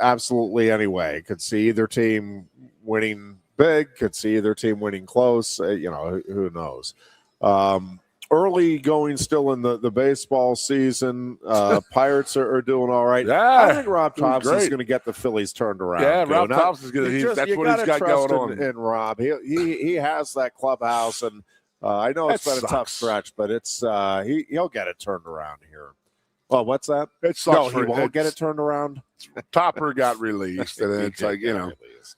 absolutely any way. Could see either team winning big, could see either team winning close. Who knows? Early going still in the baseball season. Pirates are doing all right. Yeah, I think Rob Thompson's going to get the Phillies turned around. Yeah, Rob Thompson's going to. That's what he's got going on. In Rob, he has that clubhouse, and I know it's been a tough stretch, but it's he'll get it turned around here. Well, what's that? It sucks. No, he won't get it turned around. Topper got released, and it's like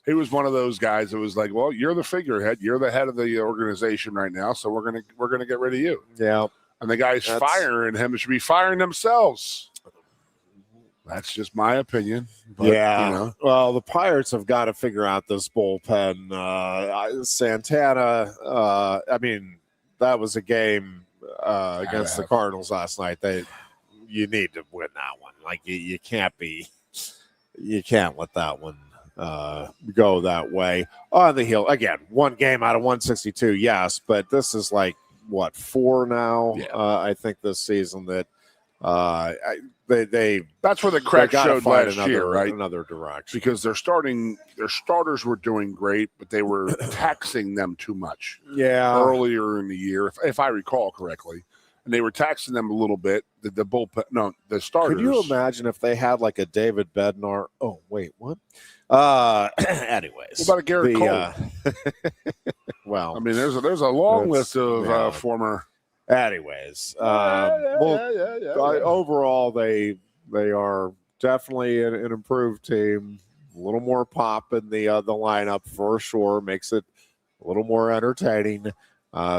he was one of those guys that was like, "Well, you're the figurehead, you're the head of the organization right now, so we're gonna get rid of you." Yeah, and the guys firing him should be firing themselves. That's just my opinion. But, well, the Pirates have got to figure out this bullpen. Santana. I mean, that was a game against the Cardinals last night. You need to win that one. Like you can't let that one go that way. On the heel again, one game out of 162, yes, but this is like what 4 now. Yeah. I think this season that they that's where the crack showed last year, right? Another direction because their starters were doing great, but they were taxing them too much. Yeah, earlier in the year, if I recall correctly. And they were taxing them a little bit. The bullpen, the starters. Could you imagine if they had like a David Bednar? Oh, wait, what? Anyways, what about a Garrett Cole? Well, I mean, there's a long list of former. Anyways, overall, they are definitely an improved team. A little more pop in the lineup for sure. Makes it a little more entertaining.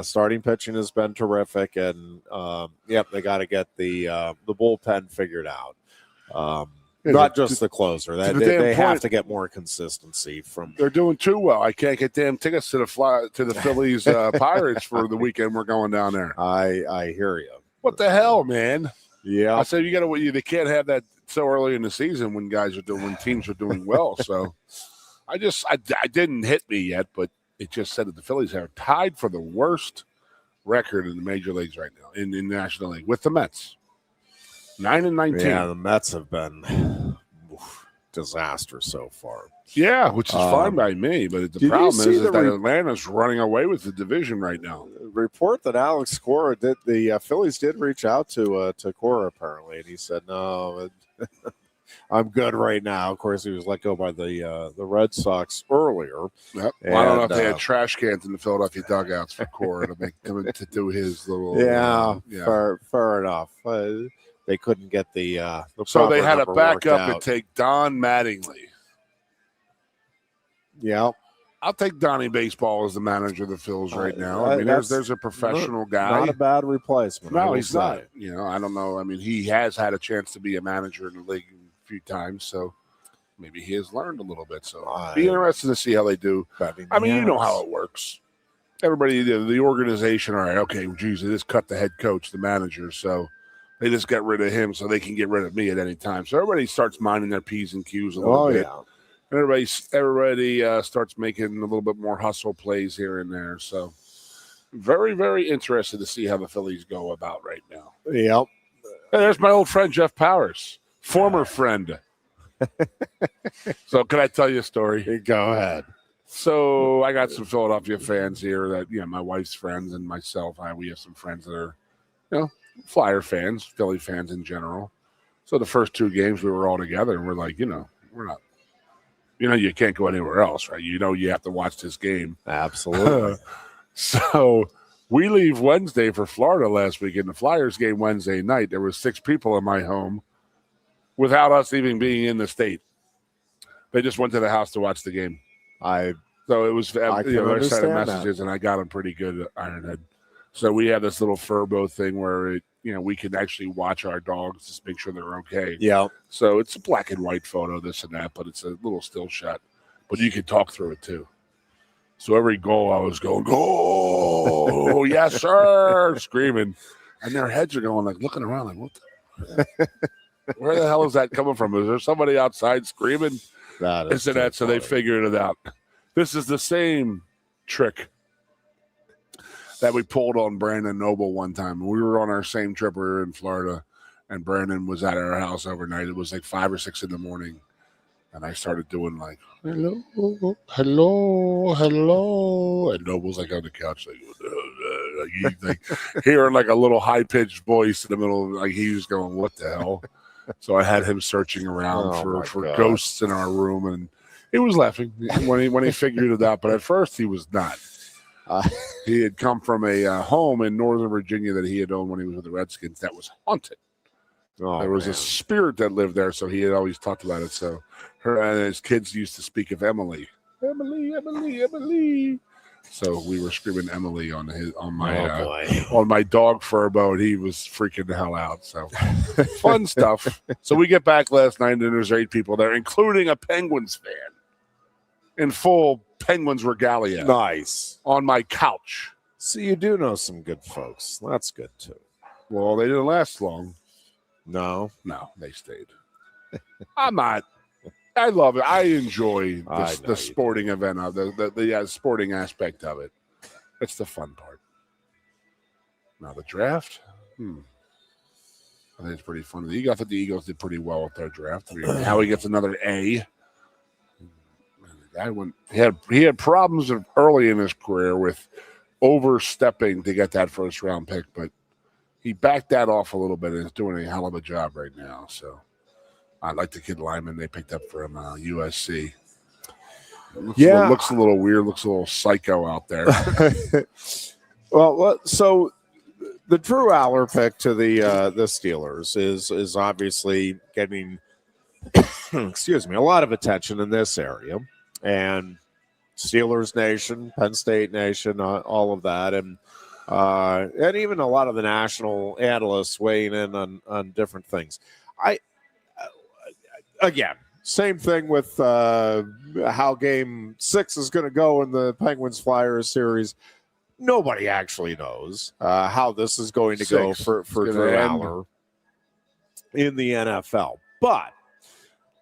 Starting pitching has been terrific, and they got to get the bullpen figured out. Not just the closer. They have to get more consistency from. They're doing too well. I can't get damn tickets to the Phillies Pirates for the weekend. We're going down there. I hear you. What the hell, man? Yeah, I said they can't have that so early in the season when teams are doing well. So I didn't hit me yet, but. It just said that the Phillies are tied for the worst record in the major leagues right now in the National League with the Mets. 9-19. Yeah, the Mets have been disaster so far. Yeah, which is fine by me, but the problem is that Atlanta's running away with the division right now. Report that Alex Cora the Phillies did reach out to Cora apparently, and he said no. I'm good right now. Of course, he was let go by the Red Sox earlier. Yep. Well, I don't know if they had trash cans in the Philadelphia dugouts for Cora to do his little. Fair enough. They couldn't get the so they had to back up and take Don Mattingly. Yeah. I'll take Donnie Baseball as the manager of the Phils right now. I mean, there's a professional guy. Not a bad replacement. No, he's not. I don't know. I mean, he has had a chance to be a manager in the league a few times, so maybe he has learned a little bit. So be interested to see how they do. I mean, you know how it works. Everybody, the organization, all right, okay, geez, they just cut the head coach, the manager, so they just got rid of him so they can get rid of me at any time. So everybody starts minding their P's and Q's a little bit. Yeah. Everybody starts making a little bit more hustle plays here and there. So very, very interested to see how the Phillies go about right now. Yep. Hey, there's my old friend Jeff Powers, former friend. So can I tell you a story? Go ahead. So I got some Philadelphia fans here that, my wife's friends and myself, we have some friends that are, Flyer fans, Philly fans in general. So the first 2 games we were all together and we're like, we're not, you can't go anywhere else, right? You have to watch this game. Absolutely. So we leave Wednesday for Florida last week. In the Flyers game Wednesday night, there were 6 people in my home without us even being in the state. They just went to the house to watch the game. So it was, they're sending messages, and I got them pretty good at Ironhead. So we have this little Furbo thing where, we can actually watch our dogs, just make sure they're okay. Yeah. So it's a black and white photo, this and that, but it's a little still shot. But you can talk through it, too. So every goal I was going, go, yes, sir, screaming. And their heads are going, looking around like, what the where the hell is that coming from? Is there somebody outside screaming? That is so they figured it out. This is the same trick that we pulled on Brandon Noble one time. We were on our same trip. We were in Florida, and Brandon was at our house overnight. It was like 5 or 6 in the morning. And I started doing hello. And Noble's on the couch, hearing a little high-pitched voice in the middle of he was going, what the hell? So I had him searching around for ghosts in our room, and he was laughing when he figured it out. But at first he was not. He had come from a home in Northern Virginia that he had owned when he was with the Redskins that was haunted. There was a spirit that lived there, so he had always talked about it. So her and his kids used to speak of Emily. Emily. So we were screaming Emily on my dog Furbo, and he was freaking the hell out. So fun stuff. So we get back last night, and there's 8 people there, including a Penguins fan in full Penguins regalia. Nice. On my couch. So you do know some good folks. That's good, too. Well, they didn't last long. No, they stayed. I'm not. I love it. I enjoy the sporting event of the sporting aspect of it. It's the fun part. Now the draft. I think it's pretty fun. I thought the Eagles did pretty well with their draft. Howie gets another A. He had problems early in his career with overstepping to get that first round pick, but he backed that off a little bit and is doing a hell of a job right now. So I like the kid lineman they picked up from USC. Looks a little weird. Looks a little psycho out there. Well, so the Drew Aller pick to the Steelers is obviously getting a lot of attention in this area, and Steelers Nation, Penn State Nation, all of that, and even a lot of the national analysts weighing in on different things. Again, same thing with how Game 6 is going to go in the Penguins-Flyers series. Nobody actually knows how this is going to go for Drew Aller in the NFL. But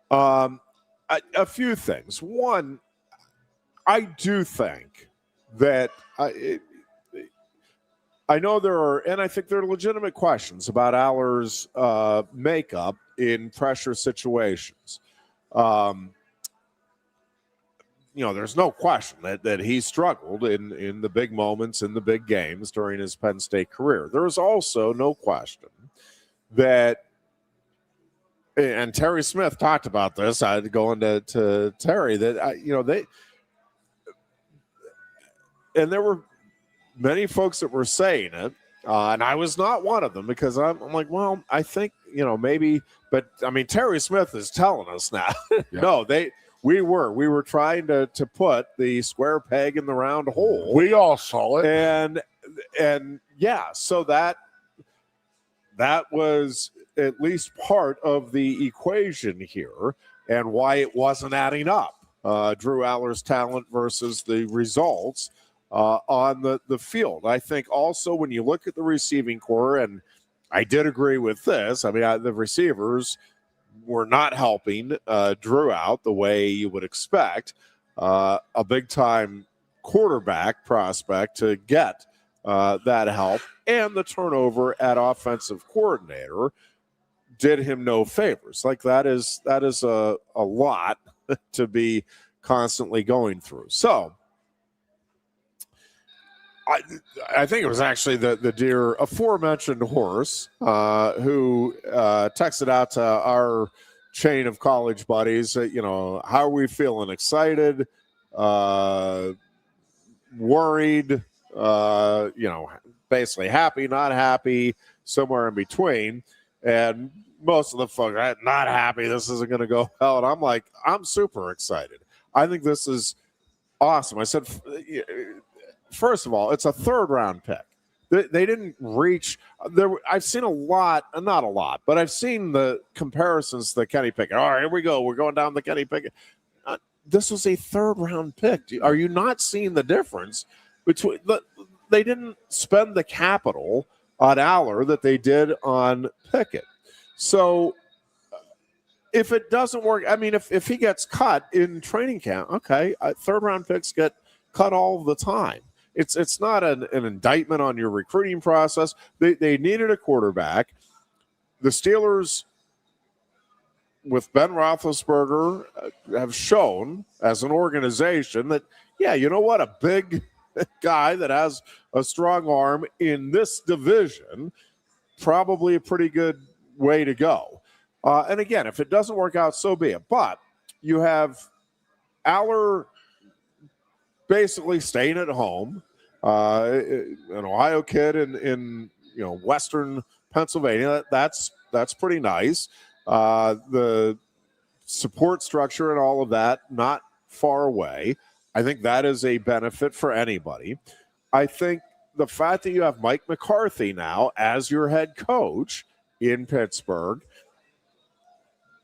a few things. One, I do think that I know there are, and I think there are legitimate questions about Aller's makeup in pressure situations. There's no question that he struggled in the big moments, in the big games during his Penn State career. There is also no question that, and Terry Smith talked about this. I had to go into Terry that and there were many folks that were saying it, and I was not one of them because I'm like, well, I think maybe, but I mean Terry Smith is telling us now. Yeah. No, we were trying to put the square peg in the round hole. We all saw it, and yeah, so that was at least part of the equation here, and why it wasn't adding up. Drew Aller's talent versus the results on the field. I think also when you look at the receiving core, and I did agree with this, I mean, the receivers were not helping Drew out the way you would expect a big-time quarterback prospect to get that help, and the turnover at offensive coordinator did him no favors. Like that is a lot to be constantly going through. So I think it was actually the dear aforementioned horse who texted out to our chain of college buddies, how are we feeling? Excited, worried, basically happy, not happy, somewhere in between. And most of the folks are not happy. This isn't going to go well. And I'm like, I'm super excited. I think this is awesome. I said, first of all, it's a third-round pick. They didn't reach there. I've seen a lot, not a lot, but I've seen the comparisons to Kenny Pickett. All right, here we go. We're going down the Kenny Pickett. This was a third-round pick. Are you not seeing the difference between they didn't spend the capital on Aller that they did on Pickett. So if it doesn't work, I mean, if he gets cut in training camp, okay, third-round picks get cut all the time. It's not an indictment on your recruiting process. They needed a quarterback. The Steelers, with Ben Roethlisberger, have shown as an organization that, yeah, you know what? A big guy that has a strong arm in this division, probably a pretty good way to go. And again, if it doesn't work out, so be it. But you have Aller basically staying at home, an Ohio kid in Western Pennsylvania. That's pretty nice. The support structure and all of that, not far away. I think that is a benefit for anybody. I think the fact that you have Mike McCarthy now as your head coach in Pittsburgh,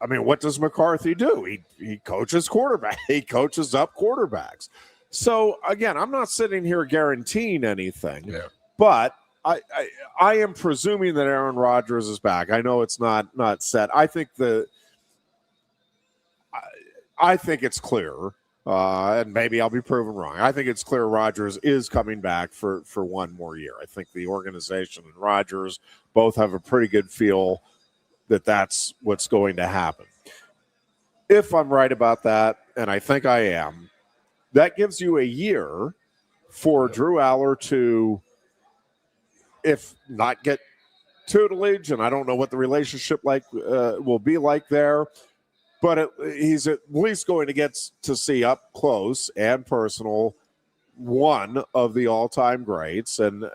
I mean, what does McCarthy do? He coaches quarterback. He coaches up quarterbacks. So, again, I'm not sitting here guaranteeing anything, but I am presuming that Aaron Rodgers is back. I know it's not set. I think it's clear. And maybe I'll be proven wrong. I think it's clear Rodgers is coming back for one more year. I think the organization and Rodgers both have a pretty good feel that that's what's going to happen. If I'm right about that, and I think I am, that gives you a year for Drew Aller to, if not get tutelage, and I don't know what the relationship will be like there, but he's at least going to get to see up close and personal one of the all-time greats, and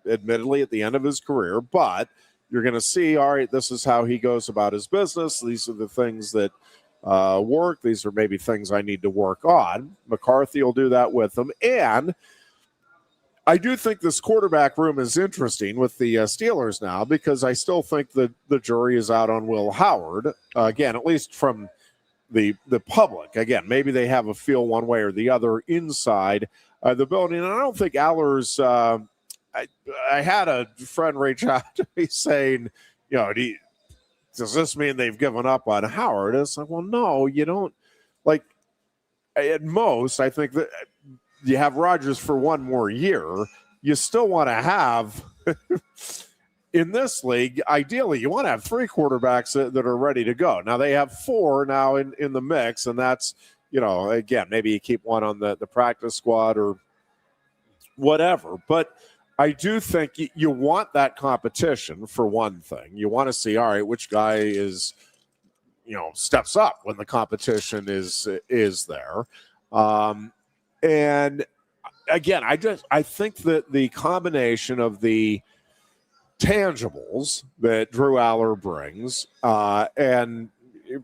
admittedly at the end of his career, but you're going to see, all right, this is how he goes about his business. These are the things that work. These are maybe things I need to work on. McCarthy will do that with him, and I do think this quarterback room is interesting with the Steelers now, because I still think that the jury is out on Will Howard. Again, at least from the public. Again, maybe they have a feel one way or the other inside the building. And I don't think Aller's I had a friend reach out to me saying, does this mean they've given up on Howard? And it's like, well, no, you don't. Like, at most, I think that you have Rodgers for one more year. You still want to have, in this league, ideally, you want to have three quarterbacks that are ready to go. Now, they have four now in the mix, and that's, again, maybe you keep one on the practice squad or whatever. But I do think you want that competition, for one thing. You want to see, all right, which guy is, steps up when the competition is there. And again, I think that the combination of the tangibles that Drew Aller brings, and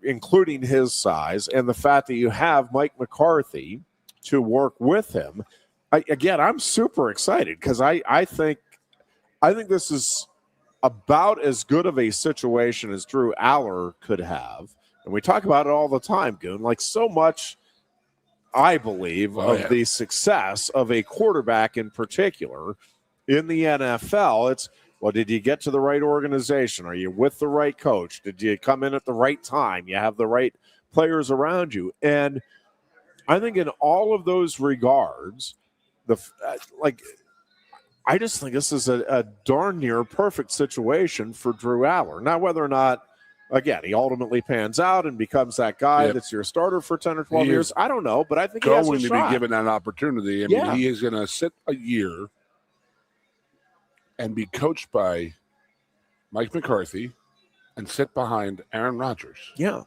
including his size, and the fact that you have Mike McCarthy to work with him, I'm super excited, because I think this is about as good of a situation as Drew Aller could have. And we talk about it all the time, Goon. Like, so much, I believe, the success of a quarterback in particular in the NFL, it's, well, did you get to the right organization? Are you with the right coach? Did you come in at the right time? You have the right players around you. And I think in all of those regards, I just think this is a darn near perfect situation for Drew Aller. Now, whether or not again, he ultimately pans out and becomes that guy that's your starter for 10 or 12 years. I don't know, but I think he has a going to shot. be given that opportunity. I mean, he is going to sit a year and be coached by Mike McCarthy and sit behind Aaron Rodgers. Yeah.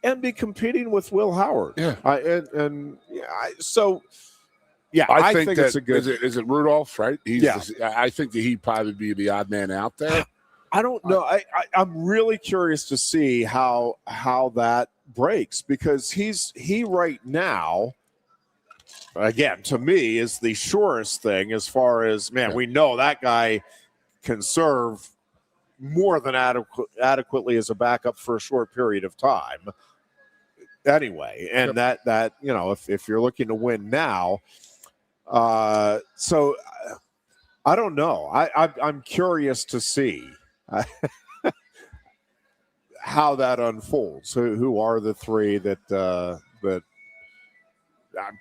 And be competing with Will Howard. Yeah. I think that it's a good. Is it Rudolph, right? I think that he'd probably be the odd man out there. I don't know. I'm really curious to see how that breaks, because he right now, again, to me, is the surest thing as far as, we know that guy can serve more than adequately as a backup for a short period of time. Anyway, and that if you're looking to win now, so I don't know. I'm curious to see how that unfolds. Who are the three that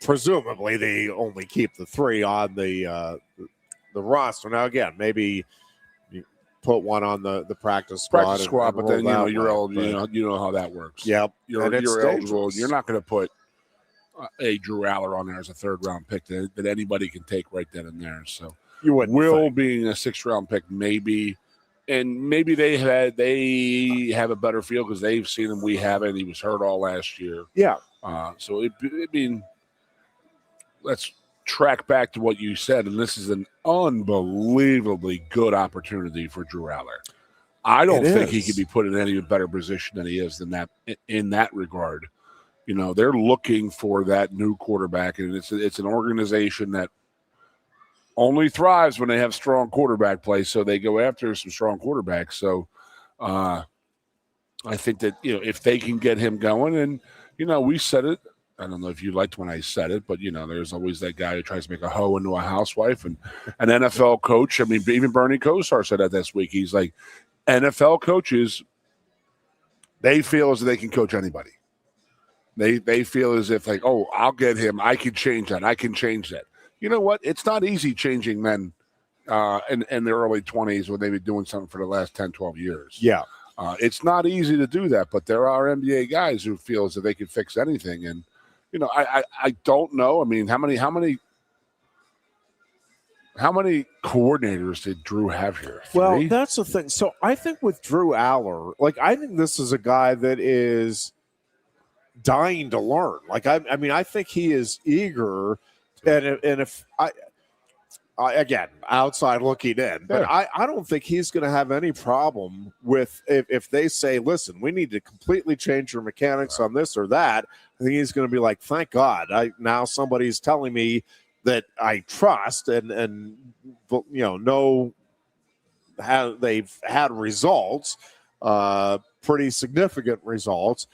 presumably they only keep the three on the roster. Now again, maybe you put one on the practice squad, but then you're eligible. You know how that works. Yep, you're eligible. You're not going to put a Drew Aller on there as a third-round pick that anybody can take right then and there. So you wouldn't. Will being a sixth-round pick, maybe, and maybe they have a better feel because they've seen him. We haven't. He was hurt all last year. Yeah. Let's track back to what you said, and this is an unbelievably good opportunity for Drew Aller. I don't think he could be put in any better position than he is than that in that regard. They're looking for that new quarterback, and it's an organization that only thrives when they have strong quarterback play, so they go after some strong quarterbacks. So I think that, if they can get him going, and, we said it, I don't know if you liked when I said it, but, there's always that guy who tries to make a hoe into a housewife, and an NFL coach. I mean, even Bernie Kosar said that this week. He's like, NFL coaches, they feel as if they can coach anybody. They feel as if, like, oh, I'll get him. I can change that. I can change that. You know what? It's not easy changing men in their early 20s when they've been doing something for the last 10, 12 years. Yeah. It's not easy to do that, but there are NBA guys who feel as if they can fix anything. And, I don't know. I mean, how many coordinators did Drew have here? 3? Well, that's the thing. So I think with Drew Aller, I think this is a guy that is dying to learn. I think he is eager, and if I again, outside looking in, but I don't think he's going to have any problem with if they say, listen, we need to completely change your mechanics on this or that. I think he's going to be like, thank God, now somebody's telling me that I trust and know how they've had results, pretty significant results.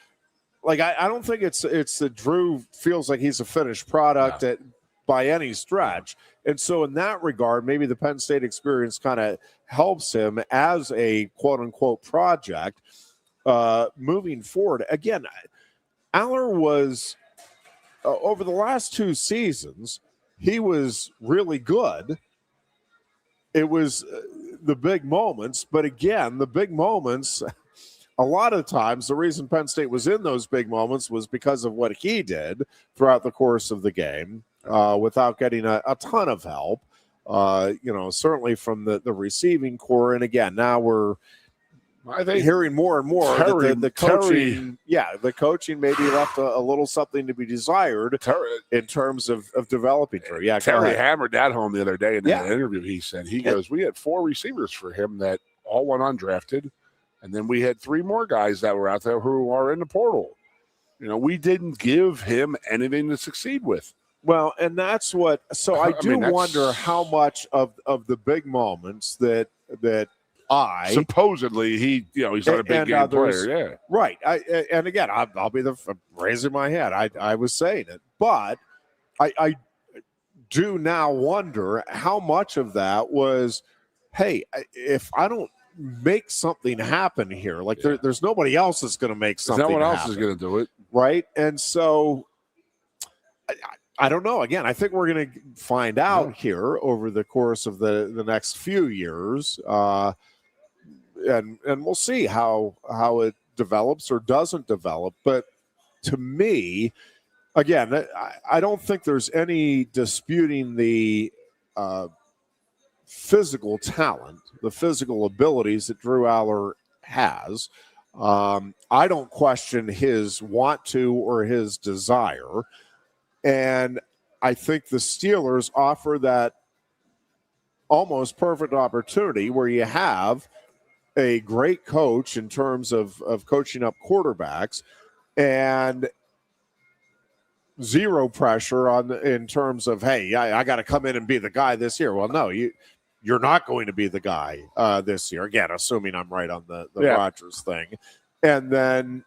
I don't think it's that Drew feels like he's a finished product by any stretch. And so in that regard, maybe the Penn State experience kind of helps him as a quote-unquote project moving forward. Again, Aller was, over the last 2 seasons, he was really good. It was the big moments, but again, the big moments, a lot of times, the reason Penn State was in those big moments was because of what he did throughout the course of the game, without getting a ton of help, certainly from the receiving core. And again, now we're hearing more and more that the coaching, the coaching maybe left a little something to be desired in terms of developing Drew. Yeah, Terry hammered that home the other day in that interview. He said, goes, we had 4 receivers for him that all went undrafted. And then we had 3 more guys that were out there who are in the portal. We didn't give him anything to succeed with. Well, and that's what. So I wonder how much of the big moments that supposedly he's not a big game player. Yeah, right. And again, I'll be raising my hand. I was saying it, but I do now wonder how much of that was, hey, if I don't make something happen here, there's nobody else that's going to make something happen. No one else is going to do it. Right. And so I don't know. Again, I think we're going to find out here over the course of the next few years and we'll see how it develops or doesn't develop. But to me, again, I don't think there's any disputing the physical talent, the physical abilities that Drew Aller has. I don't question his want to or his desire. And I think the Steelers offer that almost perfect opportunity where you have a great coach in terms of coaching up quarterbacks and zero pressure in terms of, hey, I got to come in and be the guy this year. Well, no, you're not going to be the guy this year. Again, assuming I'm right on the Rodgers thing. And then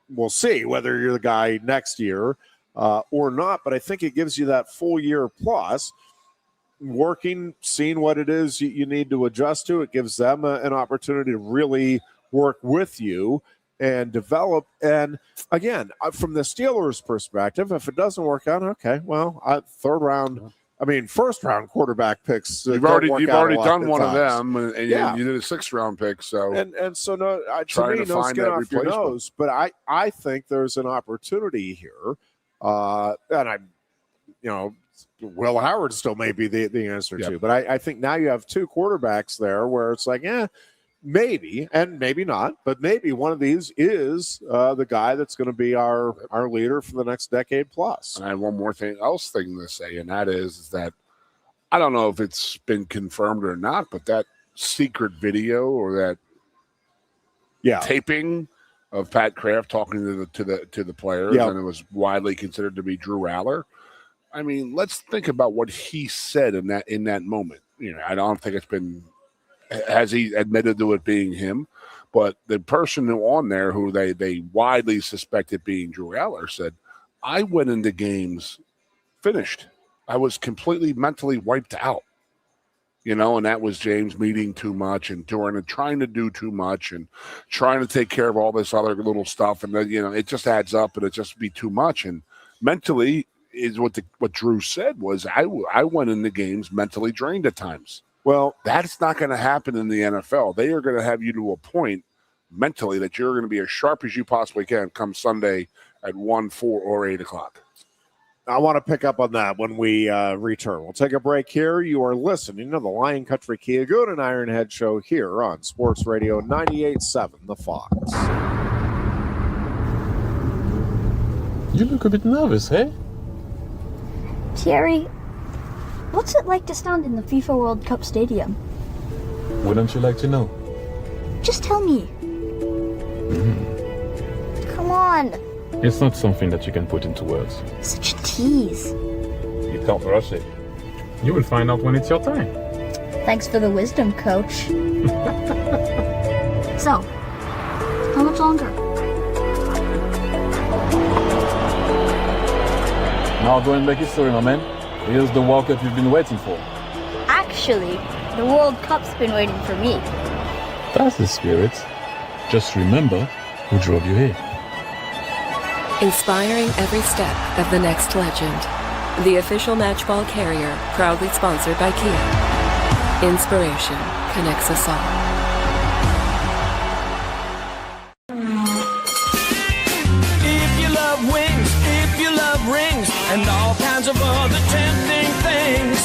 we'll see whether you're the guy next year or not. But I think it gives you that full year plus working, seeing what it is you need to adjust to. It gives them an opportunity to really work with you and develop. And again, from the Steelers' perspective, if it doesn't work out, okay, well, first round quarterback picks. You've already done one of them, and you did a 6th round pick. So so no, to me, no skin off your nose. But I think there's an opportunity here, and Will Howard still may be the answer to. But I think now you have 2 quarterbacks there where it's like, maybe, and maybe not, but maybe one of these is the guy that's going to be our leader for the next decade plus. And I have one more thing to say, and that is that I don't know if it's been confirmed or not, but that secret video or that taping of Pat Kraft talking to the players, and it was widely considered to be Drew Aller. I mean, let's think about what he said in that moment. I don't think it's been. Has he admitted to it being him? But the person on there who they widely suspected being Drew Aller said, I went into games finished. I was completely mentally wiped out. And that was James meeting too much and trying to do too much and trying to take care of all this other little stuff. And then, it just adds up and it just be too much. And mentally is what Drew said was I went into games mentally drained at times. Well, that's not going to happen in the NFL. They are going to have you to a point mentally that you're going to be as sharp as you possibly can come Sunday at 1, 4, or 8 o'clock. I want to pick up on that when we return. We'll take a break here. You are listening to the Lion Country Kia Goon and Ironhead show here on Sports Radio 98.7 The Fox. You look a bit nervous, hey? Thierry, what's it like to stand in the FIFA World Cup stadium? Wouldn't you like to know? Just tell me. Come on. It's not something that you can put into words. Such a tease. You can't rush it. You will find out when it's your time. Thanks for the wisdom, Coach. So, how much longer? Now go and make history, my man. Here's the World Cup you've been waiting for. Actually, the World Cup's been waiting for me. That's the spirit. Just remember who drove you here. Inspiring every step of the next legend. The official matchball carrier, proudly sponsored by Kia. Inspiration connects us all. If you love wings, if you love rings, and all kinds of other tempting things,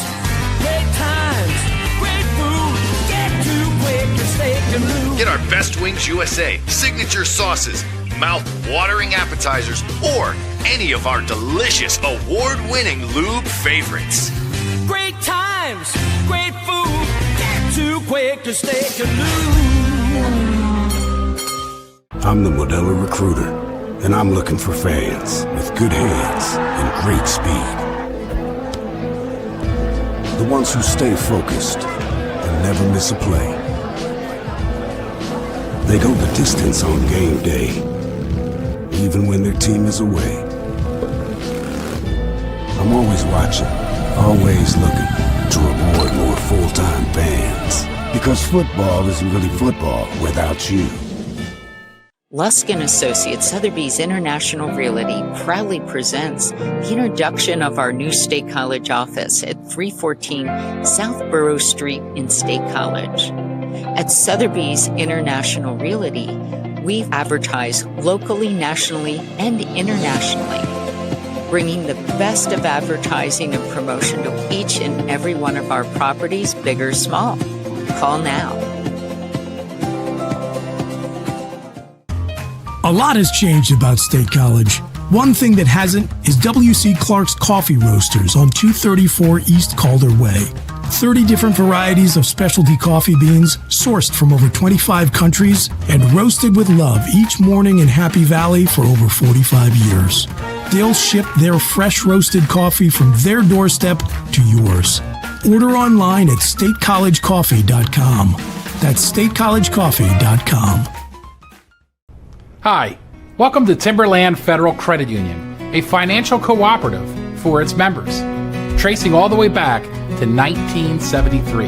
great times, great food, get to Quaker Steak Lube. Get our Best Wings USA signature sauces, mouth-watering appetizers, or any of our delicious award-winning lube favorites. Great times, great food, get to Quaker Steak Lube. I'm the Modelo Recruiter, and I'm looking for fans with good hands and great speed. The ones who stay focused and never miss a play. They go the distance on game day, even when their team is away. I'm always watching, always looking to reward more full-time fans. Because football isn't really football without you. Lusk & Associates Sotheby's International Realty proudly presents the introduction of our new State College office at 314 South Borough Street in State College. At Sotheby's International Realty, we advertise locally, nationally, and internationally, bringing the best of advertising and promotion to each and every one of our properties, big or small. Call now. A lot has changed about State College. One thing that hasn't is W.C. Clark's Coffee Roasters on 234 East Calder Way. 30 different varieties of specialty coffee beans sourced from over 25 countries and roasted with love each morning in Happy Valley for over 45 years. They'll ship their fresh roasted coffee from their doorstep to yours. Order online at statecollegecoffee.com. That's statecollegecoffee.com. Hi, welcome to Timberland Federal Credit Union, a financial cooperative for its members, tracing all the way back to 1973.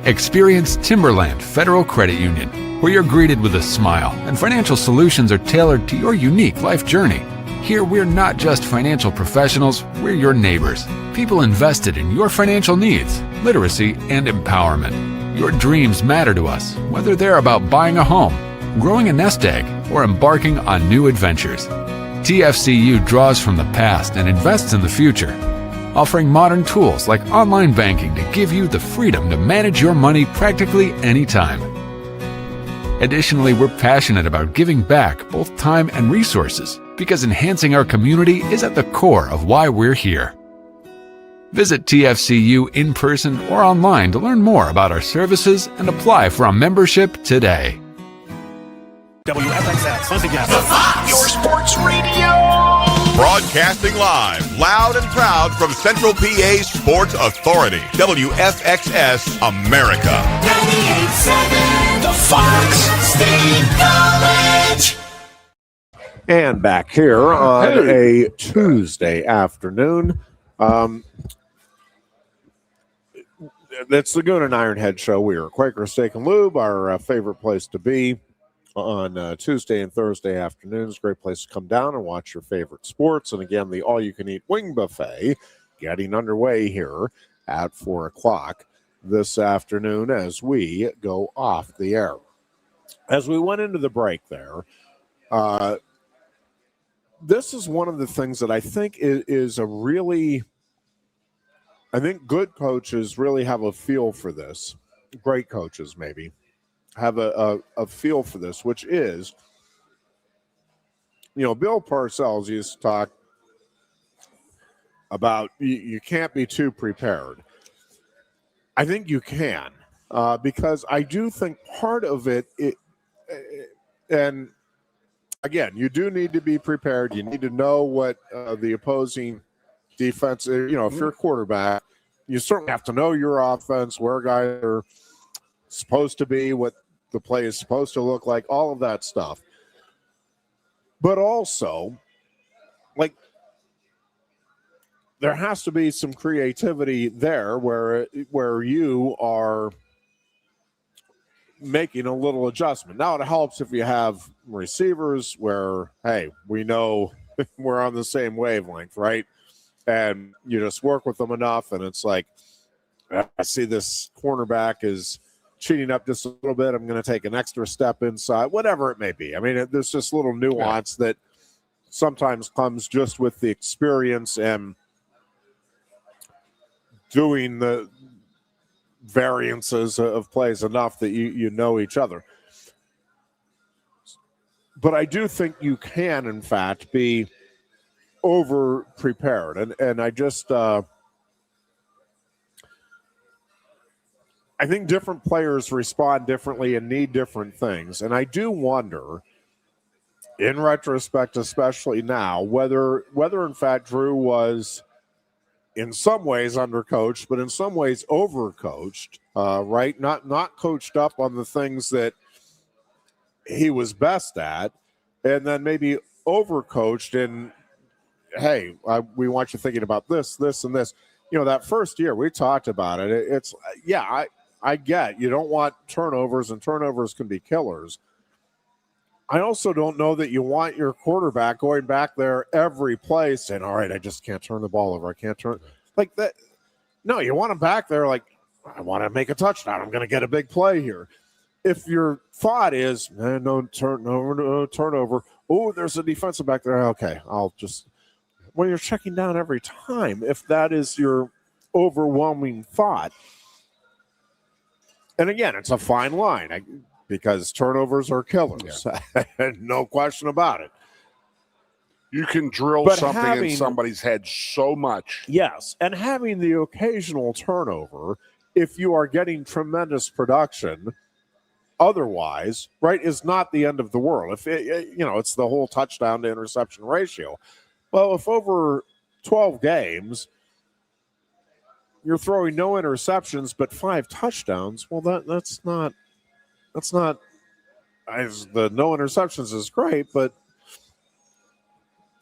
Experience Timberland Federal Credit Union, where you're greeted with a smile and financial solutions are tailored to your unique life journey. Here, we're not just financial professionals, we're your neighbors, people invested in your financial needs, literacy, and empowerment. Your dreams matter to us, whether they're about buying a home, growing a nest egg, or embarking on new adventures. TFCU draws from the past and invests in the future, offering modern tools like online banking to give you the freedom to manage your money practically anytime. Additionally, we're passionate about giving back both time and resources because enhancing our community is at the core of why we're here. Visit TFCU in person or online to learn more about our services and apply for a membership today. WFXX, once again, the Fox, your sports radio. Broadcasting live, loud and proud from Central PA's Sports Authority, WFXS America. 98.7, the Fox, State College. And back here on a Tuesday afternoon. It's the Goon and Ironhead show. We are Quaker Steak and Lube, our favorite place to be on Tuesday and Thursday afternoons. Great place to come down and watch your favorite sports. And again, the all-you-can-eat wing buffet getting underway here at 4 o'clock this afternoon as we go off the air. As we went into the break there, this is one of the things that I think is a really, I think good coaches really have a feel for this. Great coaches maybe have a feel for this, which is, Bill Parcells used to talk about you can't be too prepared. I think you can, because I do think part of it, and again, you do need to be prepared. You need to know what the opposing defense, if you're a quarterback, you certainly have to know your offense, where guys are supposed to be, what the play is supposed to look like, all of that stuff. But also, there has to be some creativity there where you are making a little adjustment. Now, it helps if you have receivers where, hey, we know we're on the same wavelength, right? And you just work with them enough, and it's like, I see this cornerback is cheating up just a little bit. I'm going to take an extra step inside, whatever it may be. I mean, there's just little nuance that sometimes comes just with the experience and doing the variances of plays enough that you know each other. But I do think you can, in fact, be over prepared. And I just I think different players respond differently and need different things. And I do wonder, in retrospect, especially now, whether in fact Drew was in some ways undercoached, but in some ways overcoached, right? Not coached up on the things that he was best at, and then maybe overcoached in, hey, we want you thinking about this, and this. That first year, we talked about it. It's, I get you don't want turnovers, and turnovers can be killers. I also don't know that you want your quarterback going back there every play saying, all right, I just can't turn the ball over. I can't turn like that. No, you want him back there like, I want to make a touchdown. I'm going to get a big play here. If your thought is, no turnover. Oh, there's a defensive back there. Okay, when you're checking down every time, if that is your overwhelming thought, and again, it's a fine line because turnovers are killers. Yeah. No question about it. You can drill something in somebody's head so much. Yes, and having the occasional turnover, if you are getting tremendous production otherwise, right, is not the end of the world. If it's the whole touchdown to interception ratio. Well, if over 12 games you're throwing no interceptions but 5 touchdowns, well, that's not the no interceptions is great, but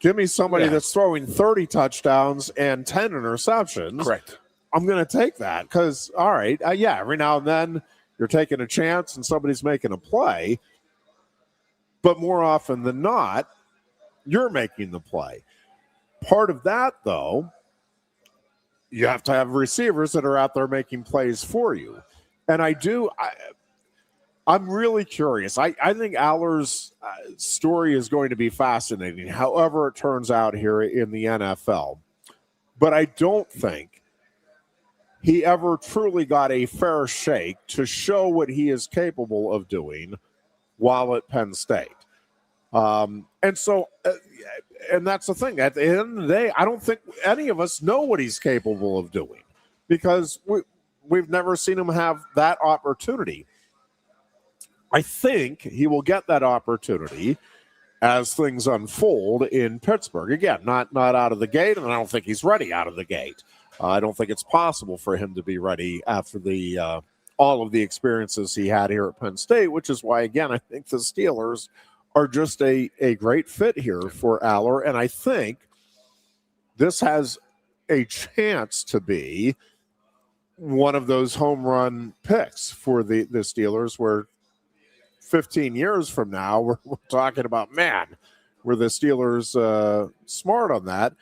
give me somebody that's throwing 30 touchdowns and 10 interceptions. Correct. I'm going to take that because, all right, every now and then you're taking a chance and somebody's making a play, but more often than not, you're making the play. Part of that, though, you have to have receivers that are out there making plays for you. And I'm really curious. I think Aller's story is going to be fascinating, however it turns out here in the NFL. But I don't think he ever truly got a fair shake to show what he is capable of doing while at Penn State. And that's the thing. At the end of the day, I don't think any of us know what he's capable of doing because we've never seen him have that opportunity. I think he will get that opportunity as things unfold in Pittsburgh. Again, not out of the gate, and I don't think he's ready out of the gate. I don't think it's possible for him to be ready after all of the experiences he had here at Penn State, which is why, again, I think the Steelers are just a great fit here for Aller, and I think this has a chance to be one of those home run picks for the Steelers where 15 years from now, we're talking about, man, were the Steelers smart on that?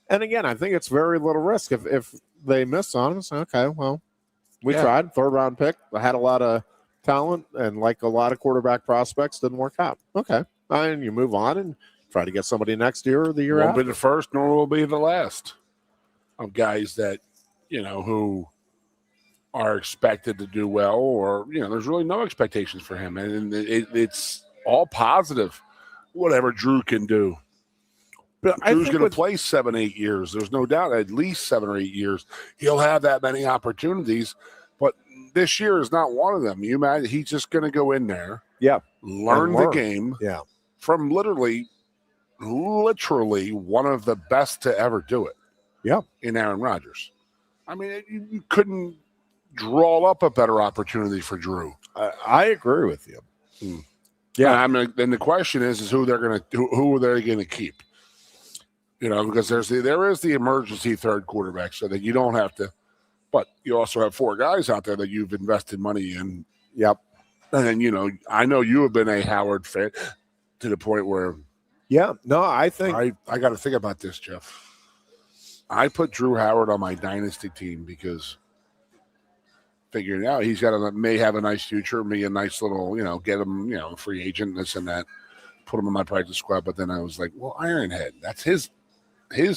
And again, I think it's very little risk. If they miss on him, say, okay, well, we tried. 3rd round pick. I had a lot of talent, and like a lot of quarterback prospects, didn't work out. Okay. And you move on and try to get somebody next year or the year after. Won't be the first, nor will be the last of guys that, who are expected to do well, or, there's really no expectations for him. And it's all positive, whatever Drew can do. But Drew's going to play 7-8 years. There's no doubt, at least 7 or 8 years. He'll have that many opportunities, but this year is not one of them. You imagine he's just going to go in there, learn the game, from literally one of the best to ever do it, in Aaron Rodgers. I mean, you couldn't draw up a better opportunity for Drew. I agree with you. Yeah, I mean, then the question is who are they going to keep? Because there is the emergency third quarterback, so that you don't have to. But you also have 4 guys out there that you've invested money in. Yep. And I know you have been a Howard fan to the point where. Yeah. No, I think I got to think about this, Jeff. I put Drew Howard on my dynasty team because figuring out he's may have a nice future, be a nice little, get him, free agent, this and that, put him in my practice squad. But then I was like, well, Ironhead, that's his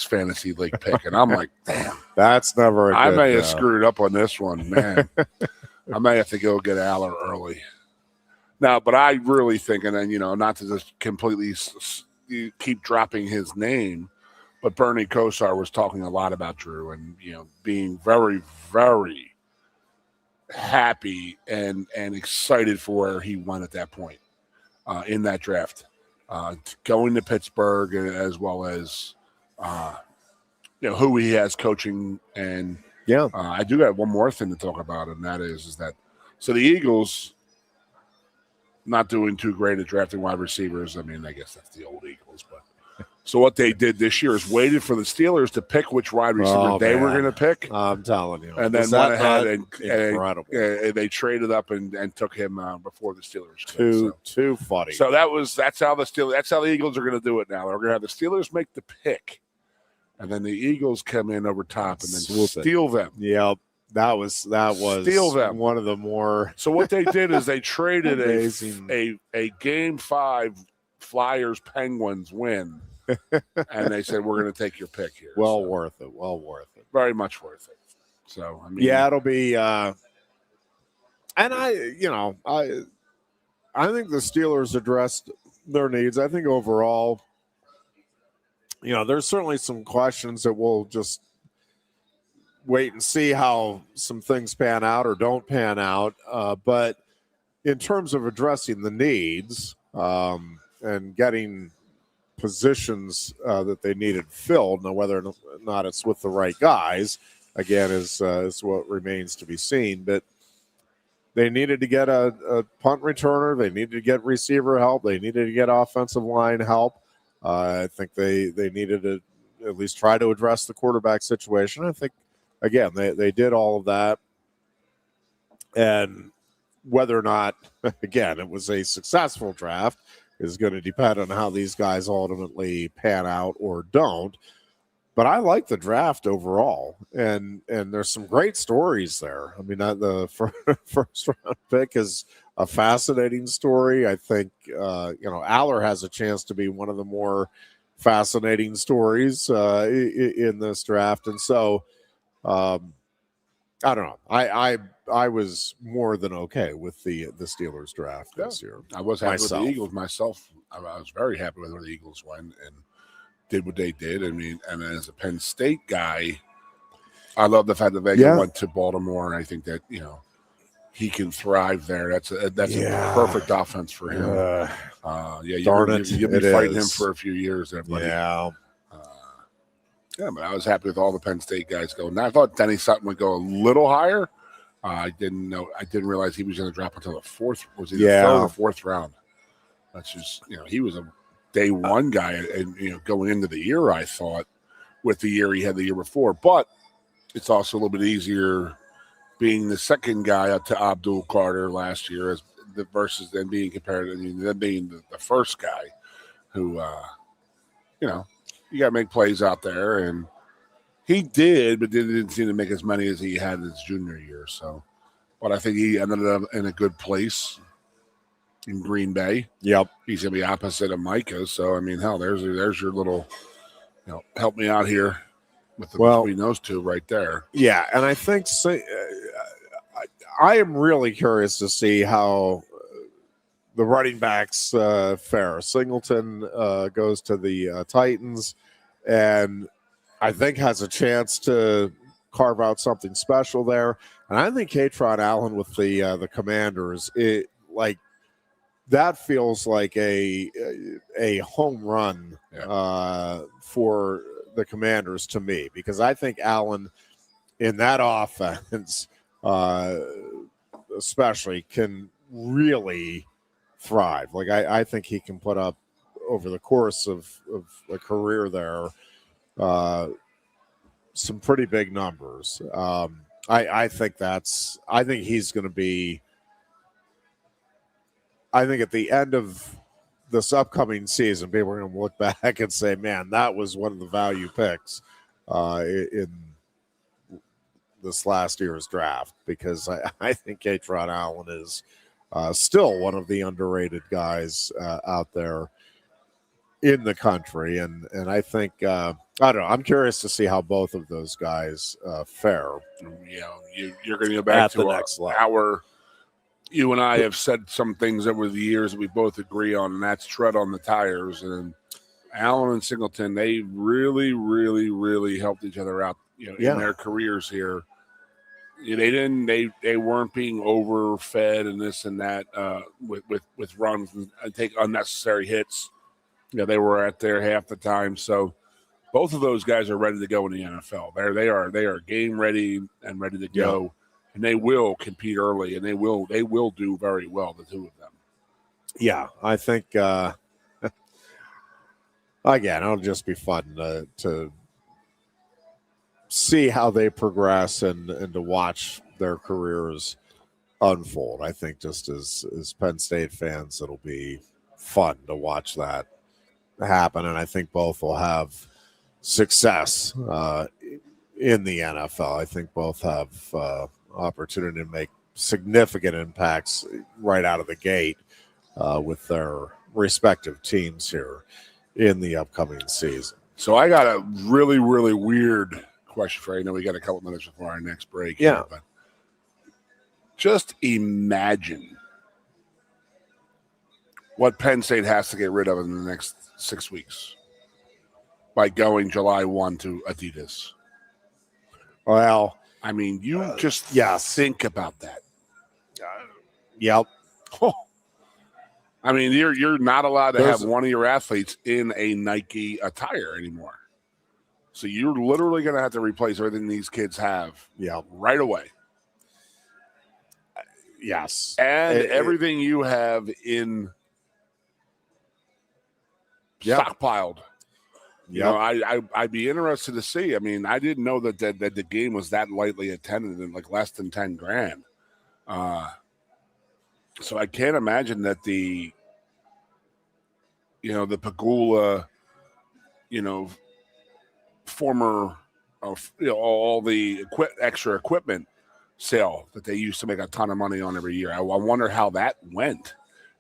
fantasy league pick, and I'm like, damn, that's never. I may have screwed up on this one, man. I may have to go get Aller early. Now, but I really think, and then not to just completely keep dropping his name, but Bernie Kosar was talking a lot about Drew and being very, very happy and excited for where he went at that point in that draft, going to Pittsburgh, as well as who he has coaching. And I do have one more thing to talk about, and that is that so the Eagles not doing too great at drafting wide receivers. I mean, I guess that's the old Eagles, but so what they did this year is waited for the Steelers to pick which wide receiver they were going to pick. I'm telling you. And then went ahead and they traded up and took him before the Steelers. Too funny. So that's how the Eagles are going to do it now. They're going to have the Steelers make the pick, and then the Eagles come in over top and then steal them. Yep. That was Steal them. one of the more. So what they did is they traded Amazing. a Game 5 Flyers Penguins win, and they said we're going to take your pick here. Well worth it. Well worth it. Very much worth it. So I mean, yeah, it'll be. And I think the Steelers addressed their needs. I think overall, there's certainly some questions that we'll just wait and see how some things pan out or don't pan out. But in terms of addressing the needs and getting positions that they needed filled, now whether or not it's with the right guys, again, is what remains to be seen. But they needed to get a punt returner. They needed to get receiver help. They needed to get offensive line help. I think they needed to at least try to address the quarterback situation. I think, again, they did all of that. And whether or not, again, it was a successful draft is going to depend on how these guys ultimately pan out or don't. But I like the draft overall, and there's some great stories there. I mean, the first round pick is a fascinating story. I think Aller has a chance to be one of the more fascinating stories in this draft, and so I don't know. I was more than okay with the Steelers draft this year. I was happy with the Eagles myself. I was very happy with where the Eagles went and did what they did. I mean, and as a Penn State guy, I love the fact that Vega went to Baltimore, and I think that he can thrive there. That's a perfect offense for him. You'll be fighting him for a few years there, buddy. Yeah. But I was happy with all the Penn State guys going. Now, I thought Denny Sutton would go a little higher. I didn't realize he was going to drop until the fourth. Was it the third or fourth round? That's just he was a day one guy, and going into the year, I thought with the year he had the year before, but it's also a little bit easier being the second guy up to Abdul Carter last year versus then being compared to them being the first guy who you got to make plays out there, and he did, but didn't seem to make as many as he had his junior year. So, but I think he ended up in a good place in Green Bay. Yep. He's going to be opposite of Micah. So, I mean, hell, there's your little, help me out here between those two right there. Yeah, and I think I am really curious to see how the running backs fare. Singleton goes to the Titans, and I think has a chance to carve out something special there. And I think Katron Allen with the Commanders, that feels like a home run for the Commanders to me, because I think Allen in that offense especially can really thrive. Like I think he can put up over the course of a career there some pretty big numbers. I think he's going to be. I think at the end of this upcoming season, people are going to look back and say, "Man, that was one of the value picks in this last year's draft," because I think Katron Allen is still one of the underrated guys out there in the country, and I think I don't know. I'm curious to see how both of those guys fare. You're going to go back to the next level. You and I have said some things over the years that we both agree on, and that's tread on the tires. And Allen and Singleton, they really, really, really helped each other out, in their careers here. They weren't being overfed and this and that with runs and take unnecessary hits. They were at there half the time. So both of those guys are ready to go in the NFL. They are game ready and ready to go. Yeah. And they will compete early, and they will do very well, the two of them. Yeah, I think again, it'll just be fun to see how they progress and to watch their careers unfold. I think just as Penn State fans, it'll be fun to watch that happen, and I think both will have success in the NFL. I think both have opportunity to make significant impacts right out of the gate with their respective teams here in the upcoming season. So I got a really, really weird question for you. I know we got a couple minutes before our next break. Yeah. Here, but just imagine what Penn State has to get rid of in the next 6 weeks by going July 1 to Adidas. Well, I mean, you just think about that. Yep. I mean, you're not allowed to have one of your athletes in a Nike attire anymore. So you're literally going to have to replace everything these kids have right away. Yes. And everything you have in stockpiled. You know, I'd be interested to see. I mean, I didn't know that the game was that lightly attended and like less than $10,000. So I can't imagine that the Pagula, former, all the extra equipment sale that they used to make a ton of money on every year. I wonder how that went.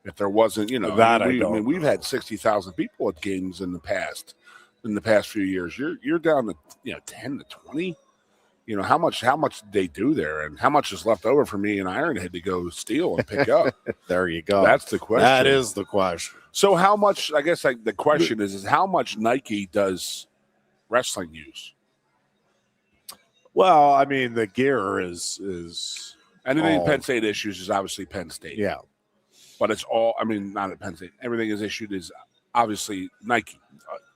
If there wasn't, we've had 60,000 people at games in the past few years. You're down to 10 to 20. How much did they do there, and how much is left over for me and Ironhead to go steal and pick up? There you go. That's the question. That is the question. So how much? I guess the question is how much Nike does wrestling use? Well, I mean, the gear is anything Penn State issues is obviously Penn State. Yeah, but it's all. I mean, not at Penn State. Everything is issued is obviously Nike.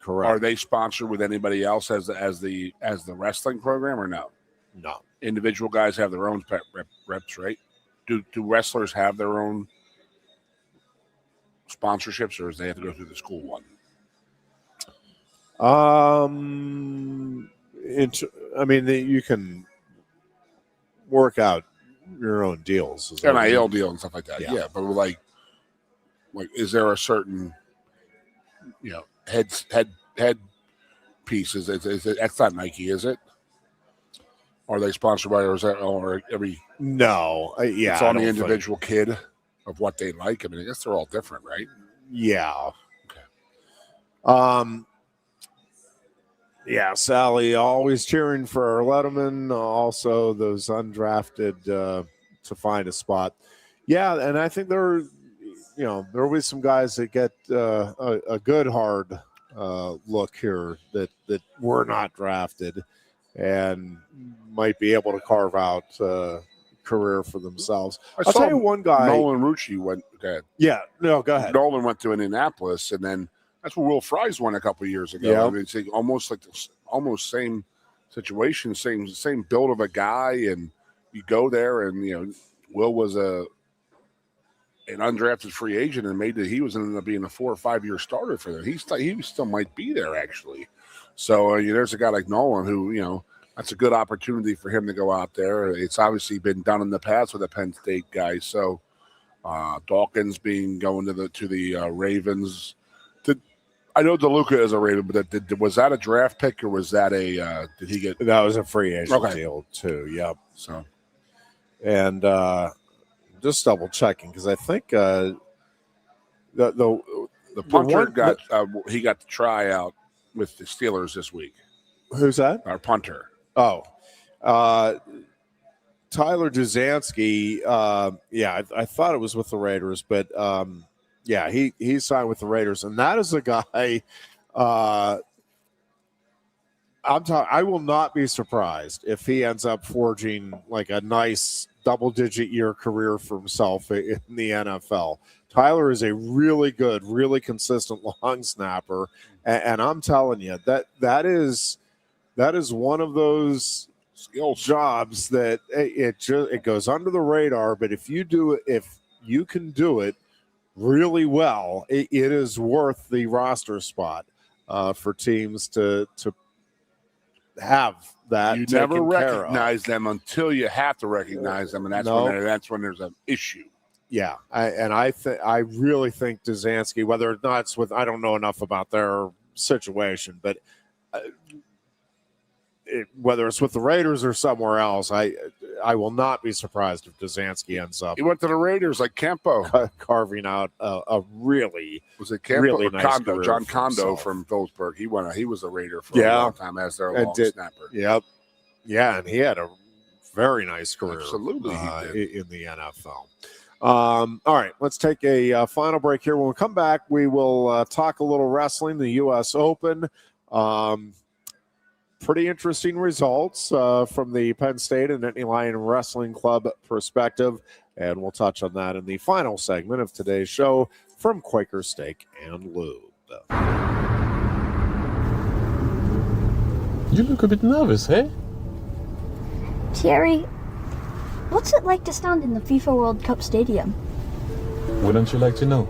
Correct. Are they sponsored with anybody else as the wrestling program or no? No. Individual guys have their own reps, right? Do wrestlers have their own sponsorships, or does they have to go through the school one? You can work out your own deals. NIL deal and stuff like that. Yeah, but like, is there a certain, head piece? Is it that's not Nike, is it? Are they sponsored by, or every? No, it's on the individual kid of what they like. I mean, I guess they're all different, right? Yeah. Okay. Yeah, Sally always cheering for Letterman. Also, those undrafted to find a spot. Yeah, and I think there will be some guys that get a good hard look here that were not drafted and might be able to carve out a career for themselves. I'll tell you one guy. Nolan Rucci went. Go ahead. Yeah, no, go ahead. Nolan went to Indianapolis, and then that's where Will Fries went a couple of years ago. Yeah. I mean, it's almost same situation, same build of a guy, and you go there, and Will was an undrafted free agent, and he was ended up being a 4 or 5 year starter for them. He still might be there actually. So there's a guy like Nolan who that's a good opportunity for him to go out there. It's obviously been done in the past with the Penn State guys. So Dawkins going to the Ravens. I know DeLuca is a Raven, but was that a draft pick or was that did he get? That was a free agent deal too. Yep. So, and just double checking because I think the punter he got to try out with the Steelers this week. Who's that? Our punter. Oh, Tyler Duzansky. I thought it was with the Raiders, but he signed with the Raiders, and that is a guy. I will not be surprised if he ends up forging like a nice double-digit year career for himself in the NFL. Tyler is a really good, really consistent long snapper, and I'm telling you that is one of those skill jobs that it goes under the radar. But if you can do it really well, it is worth the roster spot for teams to have that. You never recognize them until you have to recognize them, and that's when there's an issue. Yeah, I really think Duzansky, whether or not it's with, I don't know enough about their situation, but whether it's with the Raiders or somewhere else, I will not be surprised if Dusansky ends up. He went to the Raiders like Campo, carving out a really Campo really or nice Condo, John career Condo for from Phillipsburg. He was a Raider for a long time as their long snapper. Yep, yeah, and he had a very nice career. Absolutely, in the NFL. All right, let's take a final break here. When we come back, we will talk a little wrestling, the U.S. Open. Pretty interesting results from the Penn State and Nittany Lion Wrestling Club perspective, and we'll touch on that in the final segment of today's show from Quaker Steak and Lube. You look a bit nervous, eh? Thierry, what's it like to stand in the FIFA World Cup stadium? Wouldn't you like to know?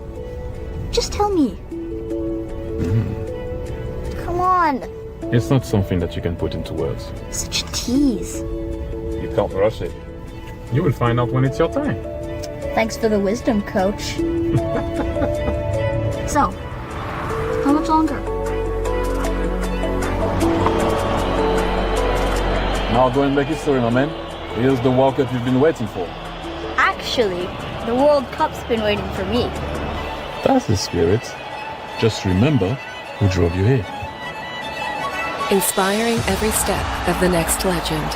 Just tell me. Come on. It's not something that you can put into words. Such a tease. You can't rush it. You will find out when it's your time. Thanks for the wisdom, coach. So, how much longer? Now go and make history, my man. Here's the World Cup you've been waiting for. Actually, the World Cup's been waiting for me. That's the spirit. Just remember who drove you here. Inspiring every step of the next legend.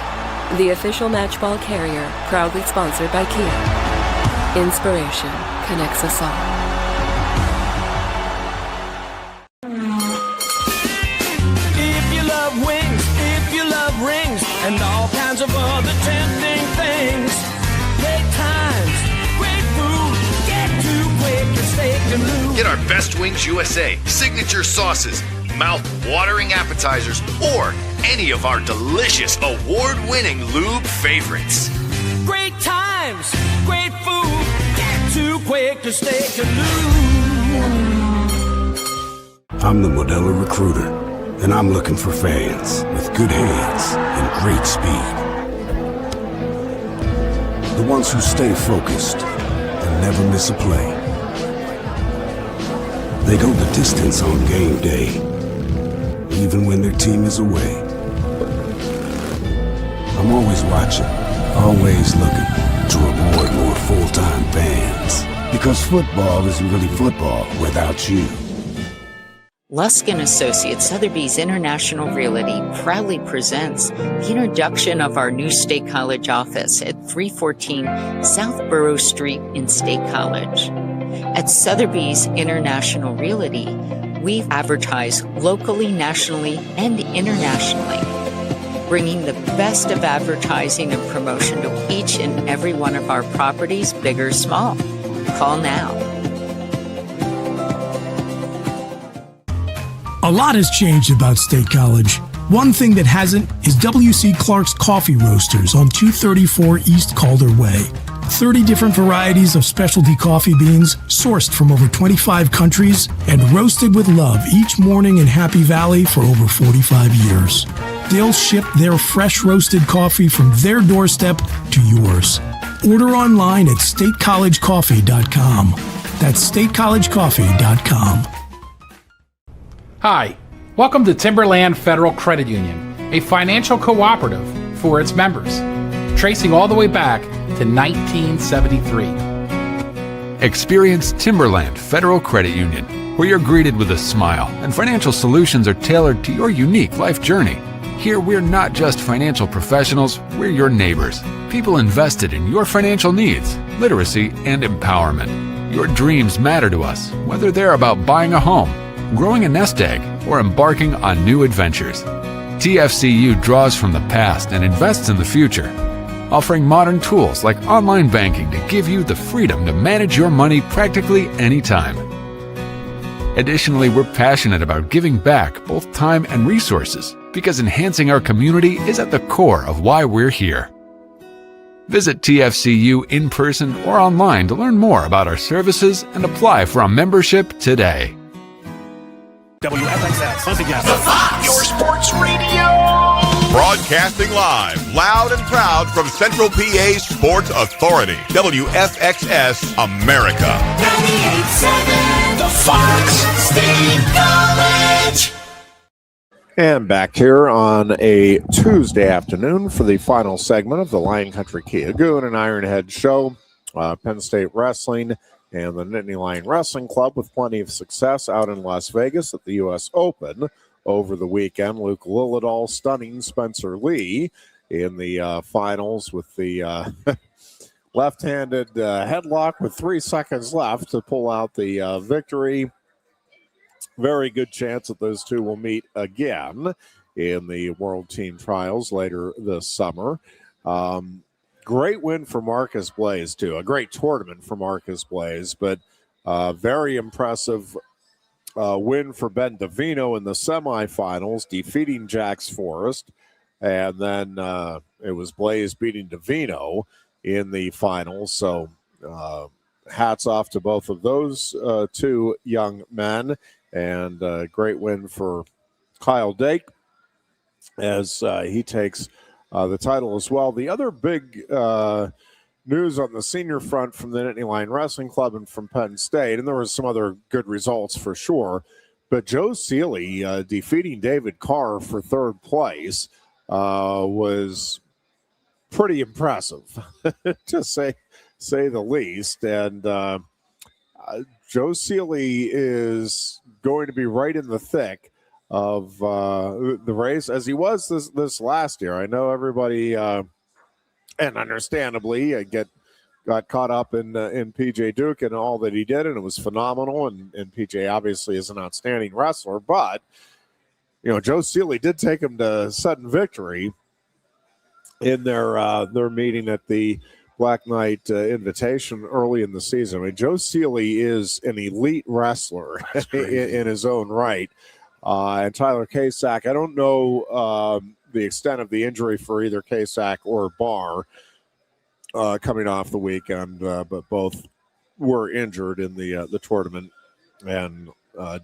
The official matchball carrier, proudly sponsored by Kia. Inspiration connects us all. If you love wings, if you love rings, and all kinds of other tempting things, great times, great food, get to Quaker Steak Lube. Get our Best Wings USA signature sauces, mouth-watering appetizers, or any of our delicious award-winning lube favorites. Great times, great food, get to Quaker Steak Lube. I'm the Modelo Recruiter, and I'm looking for fans with good hands and great speed. The ones who stay focused and never miss a play. They go the distance on game day, even when their team is away. I'm always watching, always looking to reward more full-time fans. Because football isn't really football without you. Lusk & Associates Sotheby's International Realty proudly presents the introduction of our new State College office at 314 South Borough Street in State College. At Sotheby's International Realty, we advertise locally, nationally, and internationally, bringing the best of advertising and promotion to each and every one of our properties, big or small. Call now. A lot has changed about State College. One thing that hasn't is W.C. Clark's Coffee Roasters on 234 East Calder Way. 30 different varieties of specialty coffee beans sourced from over 25 countries and roasted with love each morning in Happy Valley for over 45 years. They'll ship their fresh roasted coffee from their doorstep to yours. Order online at statecollegecoffee.com. That's statecollegecoffee.com. Hi, welcome to Timberland Federal Credit Union, a financial cooperative for its members, tracing all the way back to 1973. Experience Timberland Federal Credit Union, where you're greeted with a smile and financial solutions are tailored to your unique life journey. Here, we're not just financial professionals, we're your neighbors. People invested in your financial needs, literacy, and empowerment. Your dreams matter to us, whether they're about buying a home, growing a nest egg, or embarking on new adventures. TFCU draws from the past and invests in the future, offering modern tools like online banking to give you the freedom to manage your money practically anytime. Additionally, we're passionate about giving back both time and resources because enhancing our community is at the core of why we're here. Visit TFCU in person or online to learn more about our services and apply for a membership today. WFXX, once again, the Fox, your sports radio. Broadcasting live, loud and proud from Central PA's Sports Authority, WFXS America. 98.7, the Fox State College. And back here on a Tuesday afternoon for the final segment of the Lion Country Kia Goon and Ironhead show. Penn State Wrestling and the Nittany Lion Wrestling Club with plenty of success out in Las Vegas at the U.S. Open over the weekend. Luke Lillidahl stunning Spencer Lee in the finals with the left-handed headlock with 3 seconds left to pull out the victory. Very good chance that those two will meet again in the World Team Trials later this summer. Great win for Marcus Blaze, too. A great tournament for Marcus Blaze, but very impressive win for Ben Davino in the semifinals, defeating Jax Forrest. And then it was Blaze beating Davino in the finals. So hats off to both of those two young men. And a great win for Kyle Dake as he takes the title as well. The other big news on the senior front from the Nittany Lion Wrestling Club and from Penn State, and there was some other good results for sure, but Joe Seeley defeating David Carr for third place was pretty impressive, to say the least. And Joe Seeley is going to be right in the thick of the race as he was this last year. I know everybody, and understandably, got caught up in PJ Duke and all that he did, and it was phenomenal. And PJ obviously is an outstanding wrestler, but Joe Seeley did take him to sudden victory in their meeting at the Black Knight Invitation early in the season. I mean, Joe Seeley is an elite wrestler in his own right. And Tyler Kasak, I don't know the extent of the injury for either Kasak or Barr coming off the weekend, but both were injured in the tournament and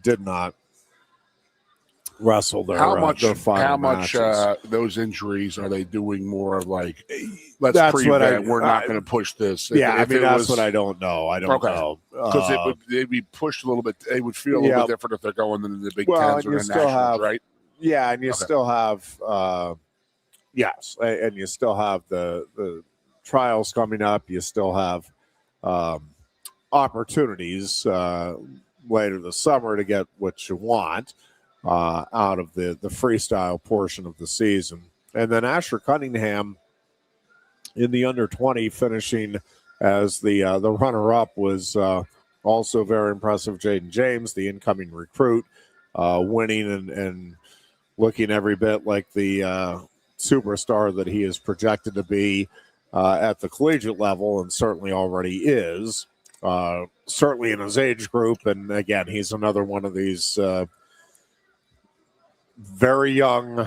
did not wrestle their final matches. Those injuries are they doing more of like, let's prevent, we're not going to push this? That's what I don't know. I don't know. Because they'd be pushed a little bit. They would feel a little bit different if they're going into the Big Tens or the Nationals, right? Yeah, and you still have, and you still have the trials coming up. You still have opportunities later this summer to get what you want out of the freestyle portion of the season. And then Asher Cunningham in the under 20 finishing as the runner-up was also very impressive. Jaden James, the incoming recruit, winning and looking every bit like the superstar that he is projected to be at the collegiate level, and certainly already is, certainly in his age group. And again, he's another one of these very young,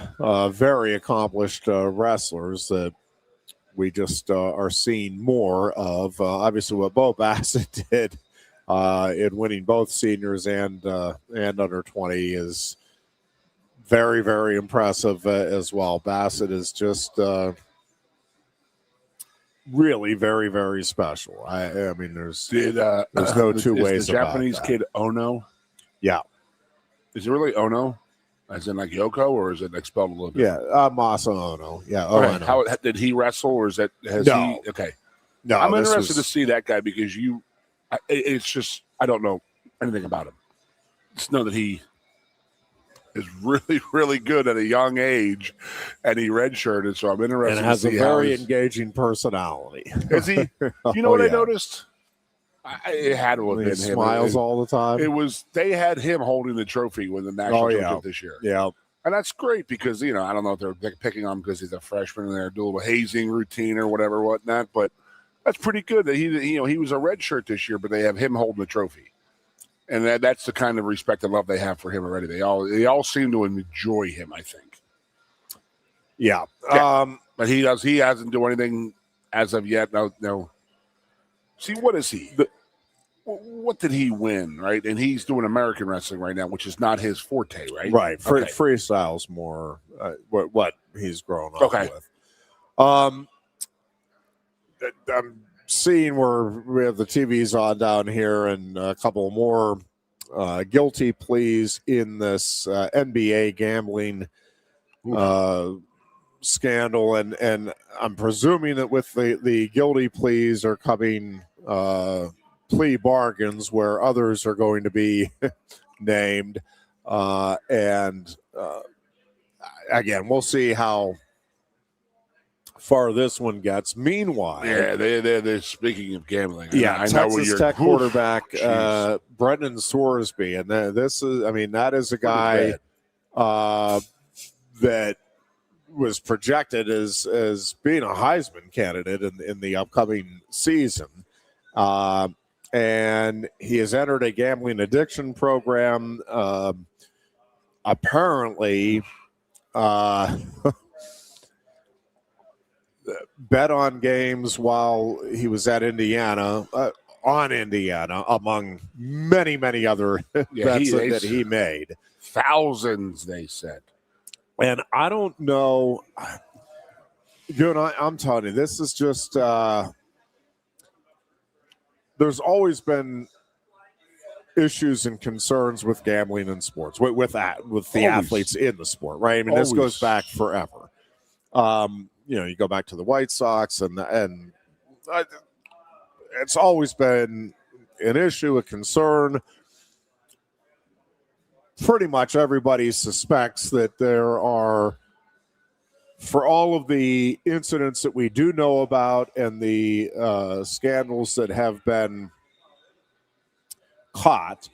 very accomplished wrestlers that we just are seeing more of. Obviously, what Bo Bassett did in winning both seniors and under 20 is very, very impressive as well. Bassett is just really very, very special. I mean, there's no two ways the about Japanese that. kid Ono? Yeah. Is it really Ono? As in like Yoko, or is it expelled a little bit? Yeah, Masa Ono. Yeah, Okay. Ono. How did he wrestle, or is that No. he? Okay, No, I'm this interested was- to see that guy because it's just I don't know anything about him. Just know that he is really, really good at a young age, and he redshirted. So I'm interested and has to a see very how engaging personality. is he? You know what I noticed? It had to have He been him. smiles all the time. It was they had him holding the trophy when the national championship this year. Yeah. And that's great because, I don't know if they're picking on him because he's a freshman and they're doing a little hazing routine or whatnot, but that's pretty good that he was a red shirt this year, but they have him holding the trophy. And that's the kind of respect and love they have for him already. They all seem to enjoy him, I think. Yeah. But he hasn't done anything as of yet. No. See, what is he? What did he win, right? And he's doing American wrestling right now, which is not his forte, right? Right. Okay. Freestyle's more what he's grown up with. I'm seeing where we have the TVs on down here and a couple more guilty pleas in this NBA gambling scandal, and I'm presuming that with the guilty pleas are coming plea bargains where others are going to be named, and again, we'll see how far this one gets. Meanwhile, they're speaking of gambling. Yeah, I know Texas where you're, Tech quarterback Brendan Sorsby, and that is a guy that was projected as being a Heisman candidate in the upcoming season, and he has entered a gambling addiction program. Apparently, bet on games while he was at Indiana, on Indiana, among many other bets that he made. Thousands, they said. And I don't know. I'm telling you, this is just. There's always been issues and concerns with gambling in sports, with the athletes in the sport, right? I mean, this goes back forever. You go back to the White Sox, and it's always been an issue, a concern. Pretty much everybody suspects that there are, for all of the incidents that we do know about and the scandals that have been caught,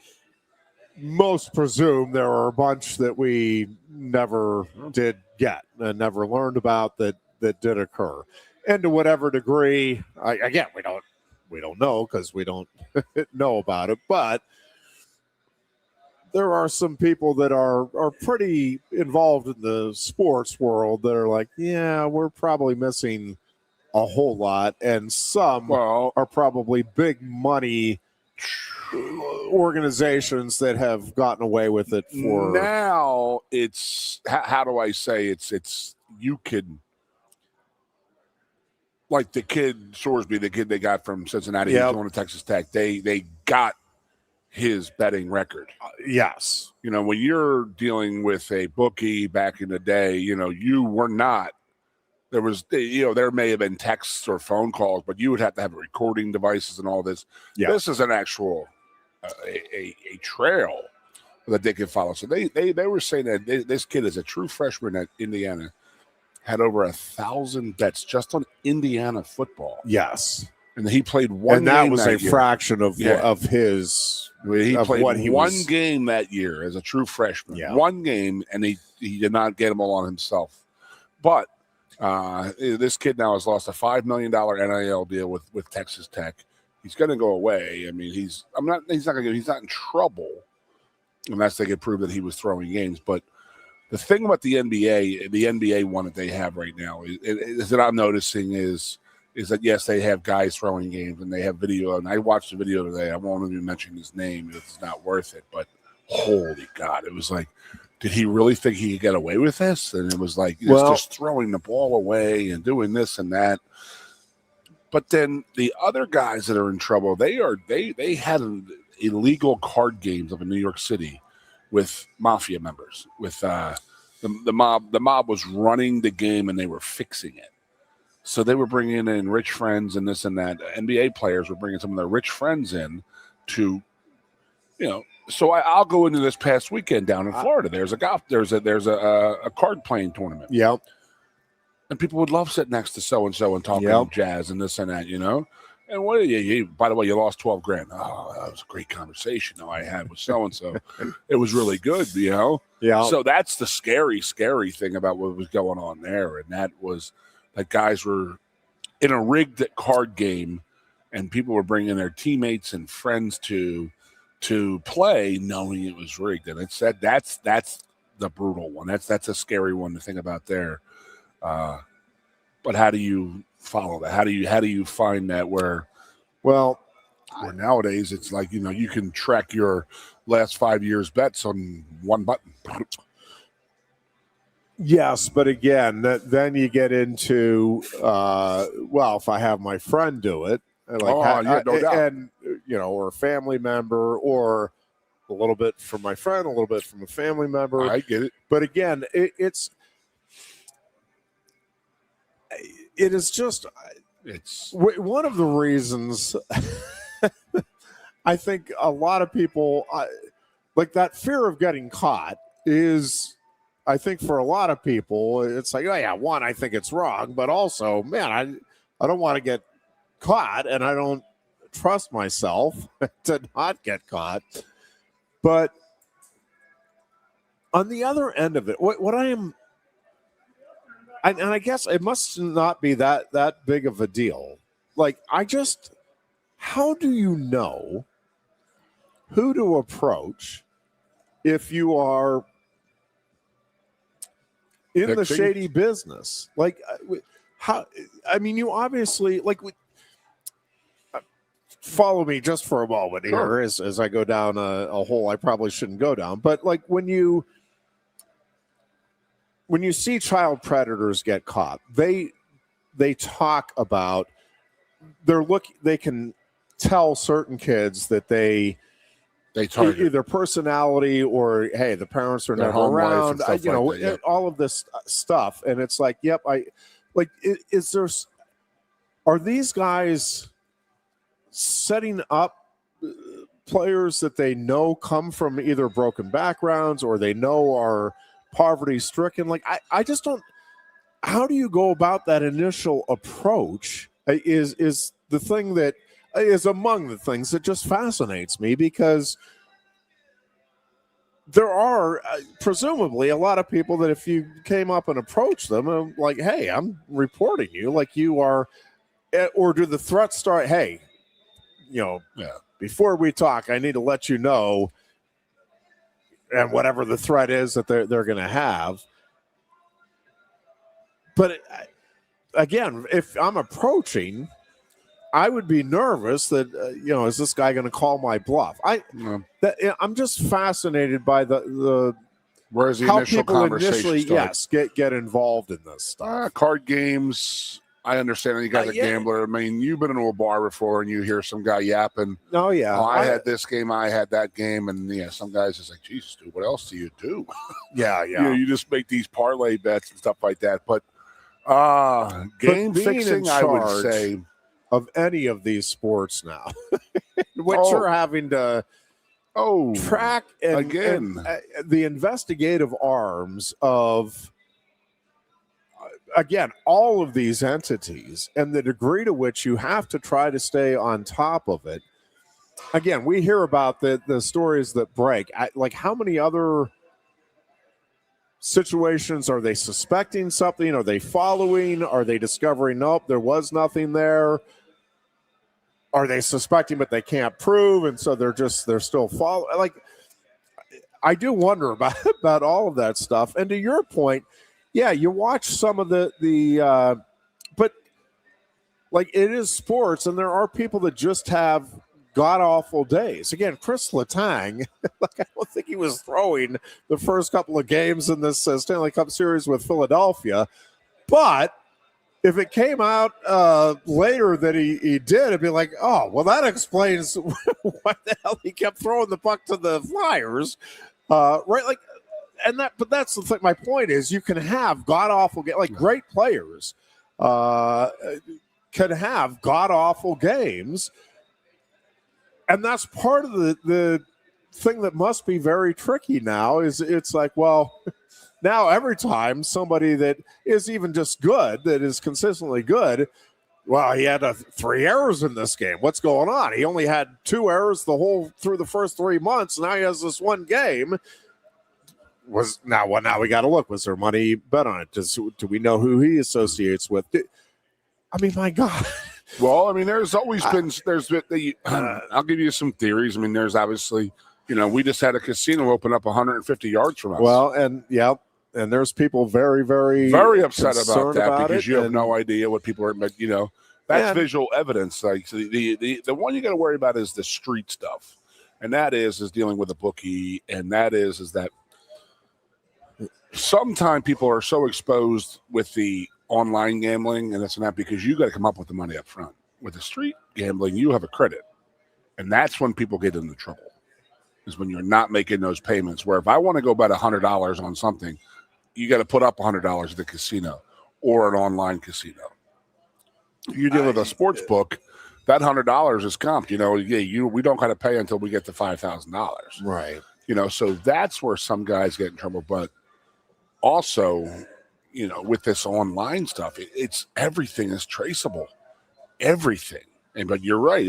most presume there are a bunch that we never did get and never learned about that did occur. And to whatever degree, again, we don't know because we don't know about it, but there are some people that are pretty involved in the sports world that are like, yeah, we're probably missing a whole lot. And some are probably big money organizations that have gotten away with it for. Now it's, how do I say, it's you can, like the kid Sorsby, the kid they got from Cincinnati, who's going to Texas Tech, they got his betting record. Yes. When you're dealing with a bookie back in the day, you were not, there may have been texts or phone calls, but you would have to have recording devices and all this. Yeah. This is an actual, a trail that they can follow. So they were saying that this kid is a true freshman at Indiana, had over 1,000 bets just on Indiana football. Yes. And he played one game. And that was a year. fraction of his. He played one game that year as a true freshman. Yeah. One game, and he did not get them all on himself. But this kid now has lost a $5 million NIL deal with Texas Tech. He's going to go away. I mean, he's not in trouble unless they can prove that he was throwing games. But the thing about the NBA one that they have right now is that I'm noticing is that, yes, they have guys throwing games and they have video. And I watched the video today. I won't even mention his name. It's not worth it. But holy God, it was like, did he really think he could get away with this? And it was like, it's just throwing the ball away and doing this and that. But then the other guys that are in trouble, they had illegal card games up in New York City with mafia members. With the mob was running the game and they were fixing it. So they were bringing in rich friends and this and that. NBA players were bringing some of their rich friends in to, So I'll go into this past weekend down in Florida. There's a card playing tournament. Yep. And people would love sitting next to so and so and talking jazz and this and that, And what you? By the way, you lost $12,000. Oh, that was a great conversation I had with so and so. It was really good, Yeah. So that's the scary thing about what was going on there, and that was that guys were in a rigged card game, and people were bringing their teammates and friends to play, knowing it was rigged. And it's that's the brutal one. That's a scary one to think about there. But how do you follow that? How do you find that where nowadays it's like, you can track your last 5 years bets on one button. Yes, but again, then you get into if I have my friend do it, no doubt. and or a family member, or a little bit from my friend, a little bit from a family member. I get it. But again, it is just one of the reasons I think a lot of people like that fear of getting caught is, I think for a lot of people, it's like, oh yeah, one, I think it's wrong, but also, man, I don't want to get caught, and I don't trust myself to not get caught. But on the other end of it, what I am, and I guess it must not be that big of a deal. Like, how do you know who to approach if you are in the shady business? Like, how? I mean, you obviously, like, follow me just for a moment here as I go down a hole I probably shouldn't go down. But like when you see child predators get caught, they talk about they can tell certain kids that they target either personality or, hey, the parents are never around, all of this stuff. And it's like, yep, are these guys setting up players that they know come from either broken backgrounds or they know are poverty stricken? Like, I just don't, how do you go about that initial approach is the thing that is among the things that just fascinates me, because there are presumably a lot of people that if you came up and approached them, I'm like, hey, I'm reporting you, like you are, or do the threats start, hey, before we talk, I need to let you know, and whatever the threat is that they're going to have. But again, if I'm approaching, I would be nervous that, is this guy going to call my bluff? I'm just fascinated by the where's the how initial people conversation initially, get involved in this stuff. Card games, I understand. You got a gambler. I mean, you've been into a bar before and you hear some guy yapping. Oh, yeah. I had this game, I had that game. And, some guys is like, Jesus, dude, what else do you do? Yeah. You just make these parlay bets and stuff like that. But game fixing, I would say, of any of these sports now, which are having to track and the investigative arms of, again, all of these entities and the degree to which you have to try to stay on top of it. Again, we hear about the stories that break. Like, how many other situations are they suspecting something? Are they following? Are they discovering, nope, there was nothing there? Are they suspecting but they can't prove, and so they're still following? Like, I do wonder about all of that stuff. And to your point, yeah, you watch some of the but like, it is sports, and there are people that just have god awful days. Again, Chris Letang, like, I don't think he was throwing the first couple of games in this Stanley Cup series with Philadelphia, but if it came out later that he did, it'd be like, oh, well, that explains why the hell he kept throwing the puck to the Flyers, right? Like, but that's the thing. My point is, you can have god awful like great players can have god awful games, and that's part of the thing that must be very tricky now. Is it's like, well, now every time somebody that is even just good, that is consistently good, well, he had 3 errors in this game. What's going on? He only had 2 errors through the first 3 months. Now he has this one game. Now we got to look. Was there money bet on it? Do we know who he associates with? I mean, my God. Well, I mean, there's always been. I'll give you some theories. I mean, there's obviously, we just had a casino open up 150 yards from us. Well, and there's people very, very, very upset about that because you have no idea what people are. But that's visual evidence. Like, so the one you got to worry about is the street stuff, and that is dealing with a bookie, and that is that sometimes people are so exposed with the online gambling, and it's not because you got to come up with the money up front. With the street gambling, you have a credit, and that's when people get into trouble. is when you're not making those payments. Where if I want to go bet $100 on something, you got to put up $100 at the casino or an online casino. You deal with a sports book, that $100 is comped. We don't got to pay until we get to $5,000. Right. So that's where some guys get in trouble. But also, with this online stuff, it's everything is traceable. Everything. But you're right.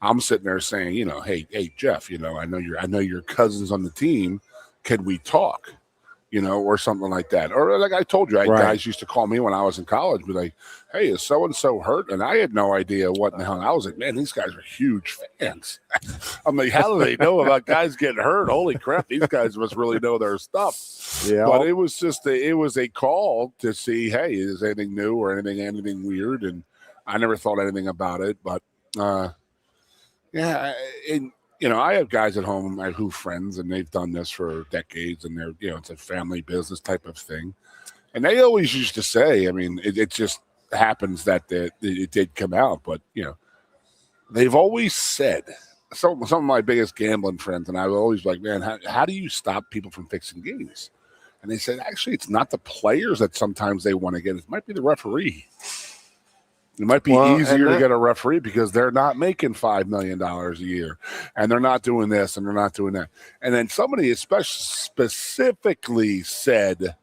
I'm sitting there saying, hey, Jeff, I know your cousin's on the team. Can we talk? Or something like that. Or like I told you, guys used to call me when I was in college, be like, hey, is so-and-so hurt? And I had no idea what in the hell. I was like, man, these guys are huge fans. I'm like, how do they know about guys getting hurt? Holy crap, these guys must really know their stuff. Yeah. But it was just it was a call to see, hey, is anything new or anything weird? And I never thought anything about it. But, I have guys at home who friends, and they've done this for decades, and they're, it's a family business type of thing. And they always used to say, it just happens that it did come out, but, they've always said, some of my biggest gambling friends, and I was always like, man, how do you stop people from fixing games? And they said, actually, it's not the players that sometimes they want to get. It might be the referee. It might be easier to get a referee because they're not making $5 million a year, and they're not doing this and they're not doing that. And then somebody especially specifically said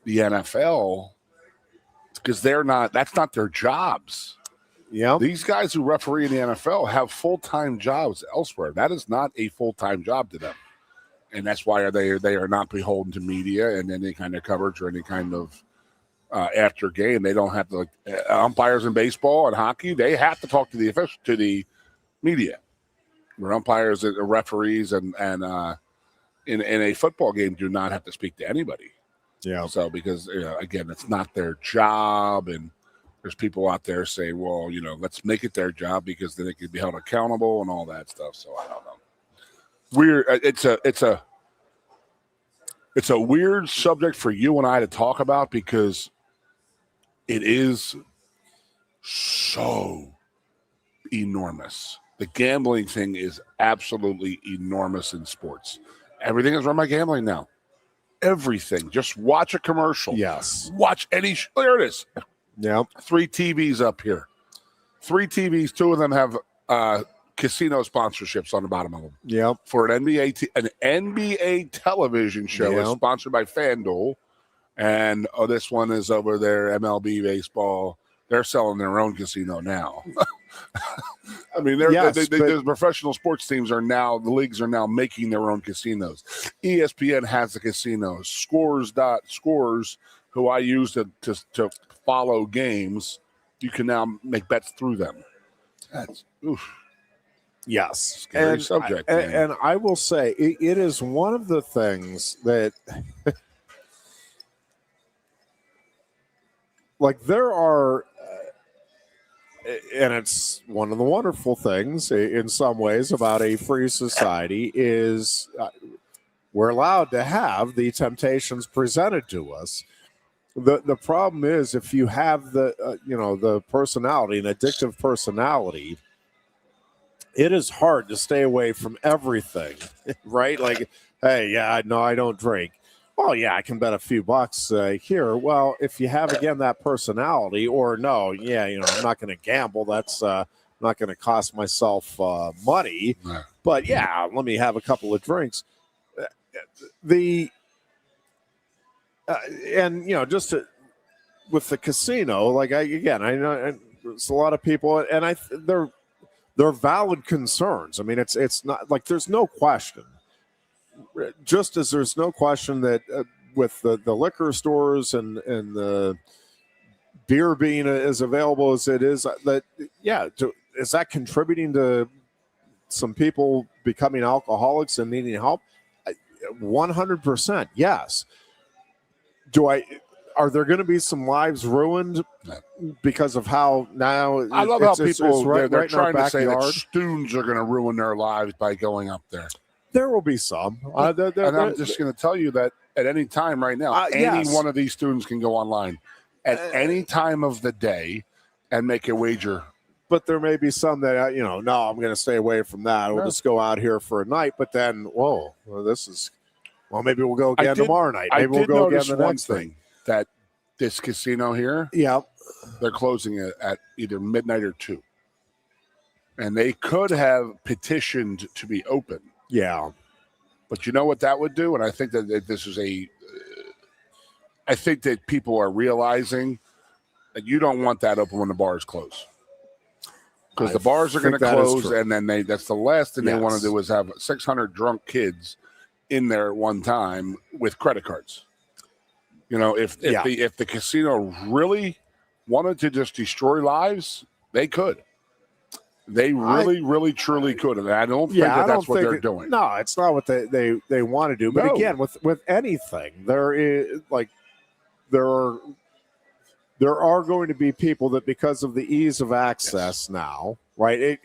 the NFL, because that's not their jobs. Yeah. These guys who referee in the NFL have full-time jobs elsewhere. That is not a full-time job to them. And that's why they are not beholden to media and any kind of coverage or any kind of after game. They don't have to, umpires in baseball and hockey, they have to talk to the media. Where umpires and referees and in a football game do not have to speak to anybody. Yeah. So because again, it's not their job, and there's people out there saying, well, let's make it their job because then they can be held accountable and all that stuff. So I don't know. It's a weird subject for you and I to talk about because it is so enormous. The gambling thing is absolutely enormous in sports. Everything is run by gambling now. Everything. Just watch a commercial. Yes. Watch any. There it is. Yep. 3 TVs up here. 3 TVs. 2 of them have casino sponsorships on the bottom of them. Yep. For an NBA television show is sponsored by FanDuel. And this one is over there, MLB baseball. They're selling their own casino now. The professional sports teams are now, the leagues are now making their own casinos. ESPN has a casino. Scores, who I use to follow games, you can now make bets through them. That's Yes. Scary subject. And I will say, it is one of the things that like there are, and it's one of the wonderful things in some ways about a free society is we're allowed to have the temptations presented to us. The problem is if you have the personality, an addictive personality, it is hard to stay away from everything, right? Like, hey, I don't drink. Oh, yeah, I can bet a few bucks here. Well, if you have, again, that personality, or no, I'm not going to gamble. That's not going to cost myself money. Right. But, let me have a couple of drinks. With the casino, like, I know there's a lot of people, and they're valid concerns. I mean, it's not like there's no question. Just as there's no question that with the liquor stores and the beer being as available as it is, is that contributing to some people becoming alcoholics and needing help? 100%, yes. Are there going to be some lives ruined because of how now? I love how people they're trying to say that backyard. students are going to ruin their lives by going up there. There will be some. And I'm just going to tell you that at any time right now, any one of these students can go online at any time of the day and make a wager But there may be some that, no, I'm going to stay away from that. We'll just go out here for a night. But then, maybe we'll go again tomorrow night. Maybe we'll go again the next thing. That this casino here, they're closing it at either midnight or 2. And they could have petitioned to be open. Yeah. But you know what that would do? And I think that this is I think that people are realizing that you don't want that open when the bars close. Because the bars are going to close, and then that's the last thing they want to do is have 600 drunk kids in there at one time with credit cards. If the casino really wanted to just destroy lives, they could. They really, truly could. And I don't think that's what they're doing. No, it's not what they want to do. But again, with anything, there are going to be people that, because of the ease of access now, right?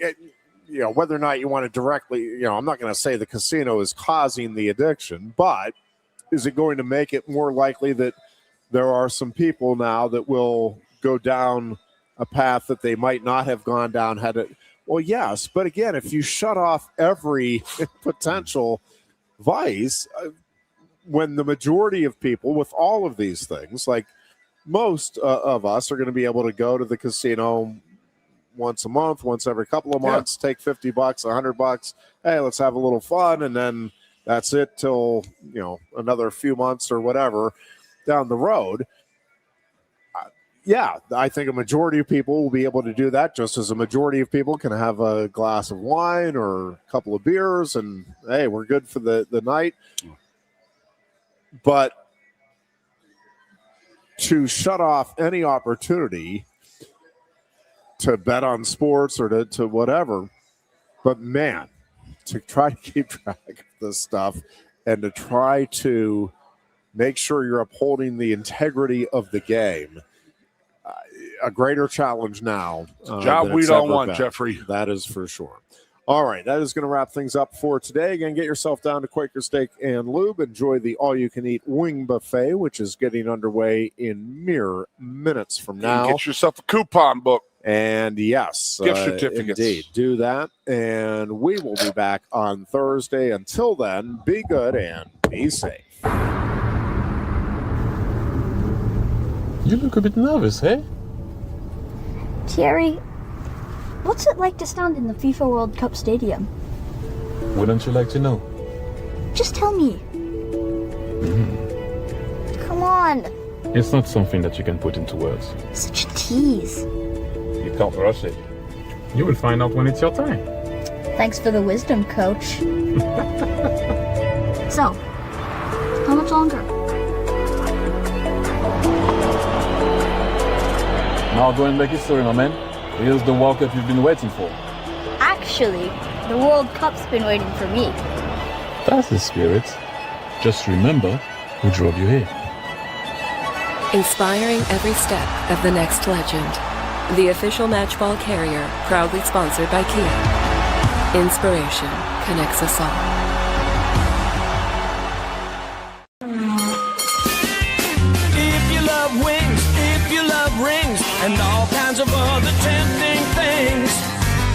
Whether or not you want to directly, I'm not going to say the casino is causing the addiction, but is it going to make it more likely that there are some people now that will go down a path that they might not have gone down had it? Well, yes. But again, if you shut off every potential vice, when the majority of people with all of these things, like most of us are going to be able to go to the casino once a month, once every couple of months, take $50, $100. Hey, let's have a little fun. And then that's it till, another few months or whatever down the road. I think a majority of people will be able to do that, just as a majority of people can have a glass of wine or a couple of beers and, hey, we're good for the night. But to shut off any opportunity to bet on sports or to whatever, but man, to try to keep track of this stuff and to try to make sure you're upholding the integrity of the game, a greater challenge now. Job we don't want, Jeffrey. That is for sure. All right, that is going to wrap things up for today. Again, get yourself down to Quaker Steak and Lube. Enjoy the all-you-can-eat wing buffet, which is getting underway in mere minutes from now. Get yourself a coupon book. And yes, gift certificates. Indeed, do that. And we will be back on Thursday. Until then, be good and be safe. You look a bit nervous, hey? Thierry, what's it like to stand in the FIFA World Cup stadium? Wouldn't you like to know? Just tell me. Come on. It's not something that you can put into words. Such a tease. You can't rush it. You will find out when it's your time. Thanks for the wisdom, coach. So, how much longer? Now go and make history, my man. Here's the World Cup you've been waiting for. Actually, the World Cup's been waiting for me. That's the spirit. Just remember who drove you here. Inspiring every step of the next legend. The official matchball carrier, proudly sponsored by Kia. Inspiration connects us all. Rings and all kinds of other tempting things.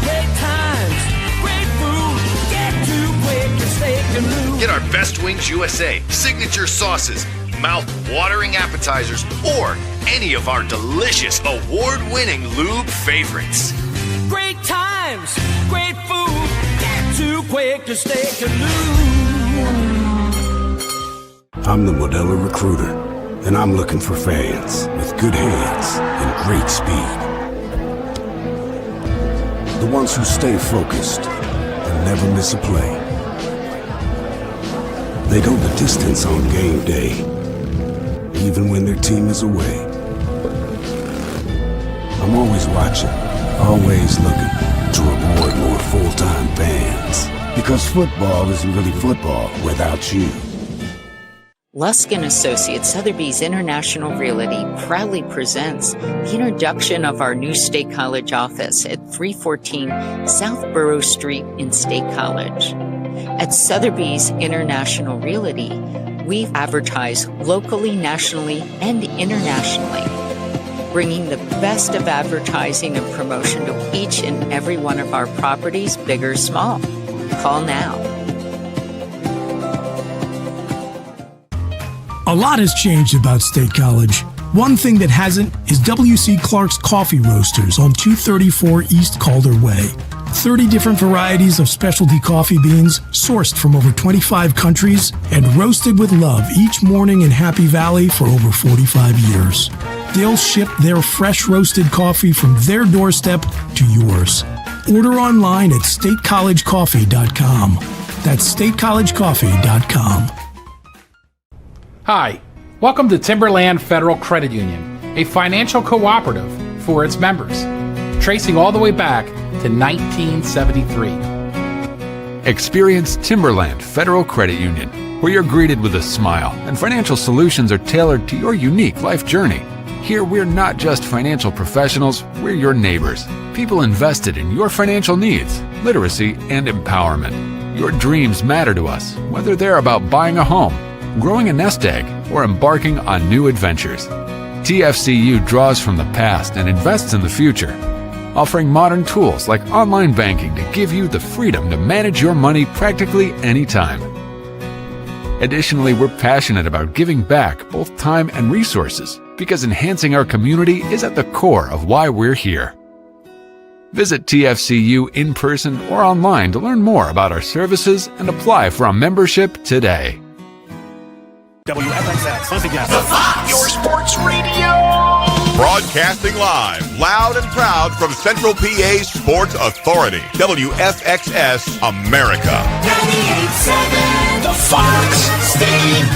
Great times, great food. Get to Quaker Steak and Lube. Get our Best Wings USA signature sauces, mouth-watering appetizers, or any of our delicious award-winning lube favorites. Great times, great food. Get to Quaker Steak and Lube. I'm the Modelo Recruiter, and I'm looking for fans with good hands and great speed. The ones who stay focused and never miss a play. They go the distance on game day, even when their team is away. I'm always watching, always looking to reward more full-time fans. Because football isn't really football without you. Lusk & Associates Sotheby's International Realty proudly presents the introduction of our new State College office at 314 South Borough Street in State College. At Sotheby's International Realty, we advertise locally, nationally, and internationally. bringing the best of advertising and promotion to each and every one of our properties, big or small. Call now. A lot has changed about State College. One thing that hasn't is W.C. Clark's Coffee Roasters on 234 East Calder Way. 30 different varieties of specialty coffee beans sourced from over 25 countries and roasted with love each morning in Happy Valley for over 45 years. They'll ship their fresh roasted coffee from their doorstep to yours. Order online at statecollegecoffee.com. That's statecollegecoffee.com. Hi, welcome to Timberland Federal Credit Union, a financial cooperative for its members, tracing all the way back to 1973. Experience Timberland Federal Credit Union, where you're greeted with a smile and financial solutions are tailored to your unique life journey. Here, we're not just financial professionals, we're your neighbors, people invested in your financial needs, literacy, and empowerment. Your dreams matter to us, whether they're about buying a home, growing a nest egg, or embarking on new adventures. TFCU draws from the past and invests in the future, offering modern tools like online banking to give you the freedom to manage your money practically anytime. Additionally, we're passionate about giving back both time and resources because enhancing our community is at the core of why we're here. Visit TFCU in person or online to learn more about our services and apply for a membership today. WFXX, once again, the Fox, your sports radio. Broadcasting live, loud and proud from Central PA's Sports Authority, WFXS America. 98.7, the Fox, Steve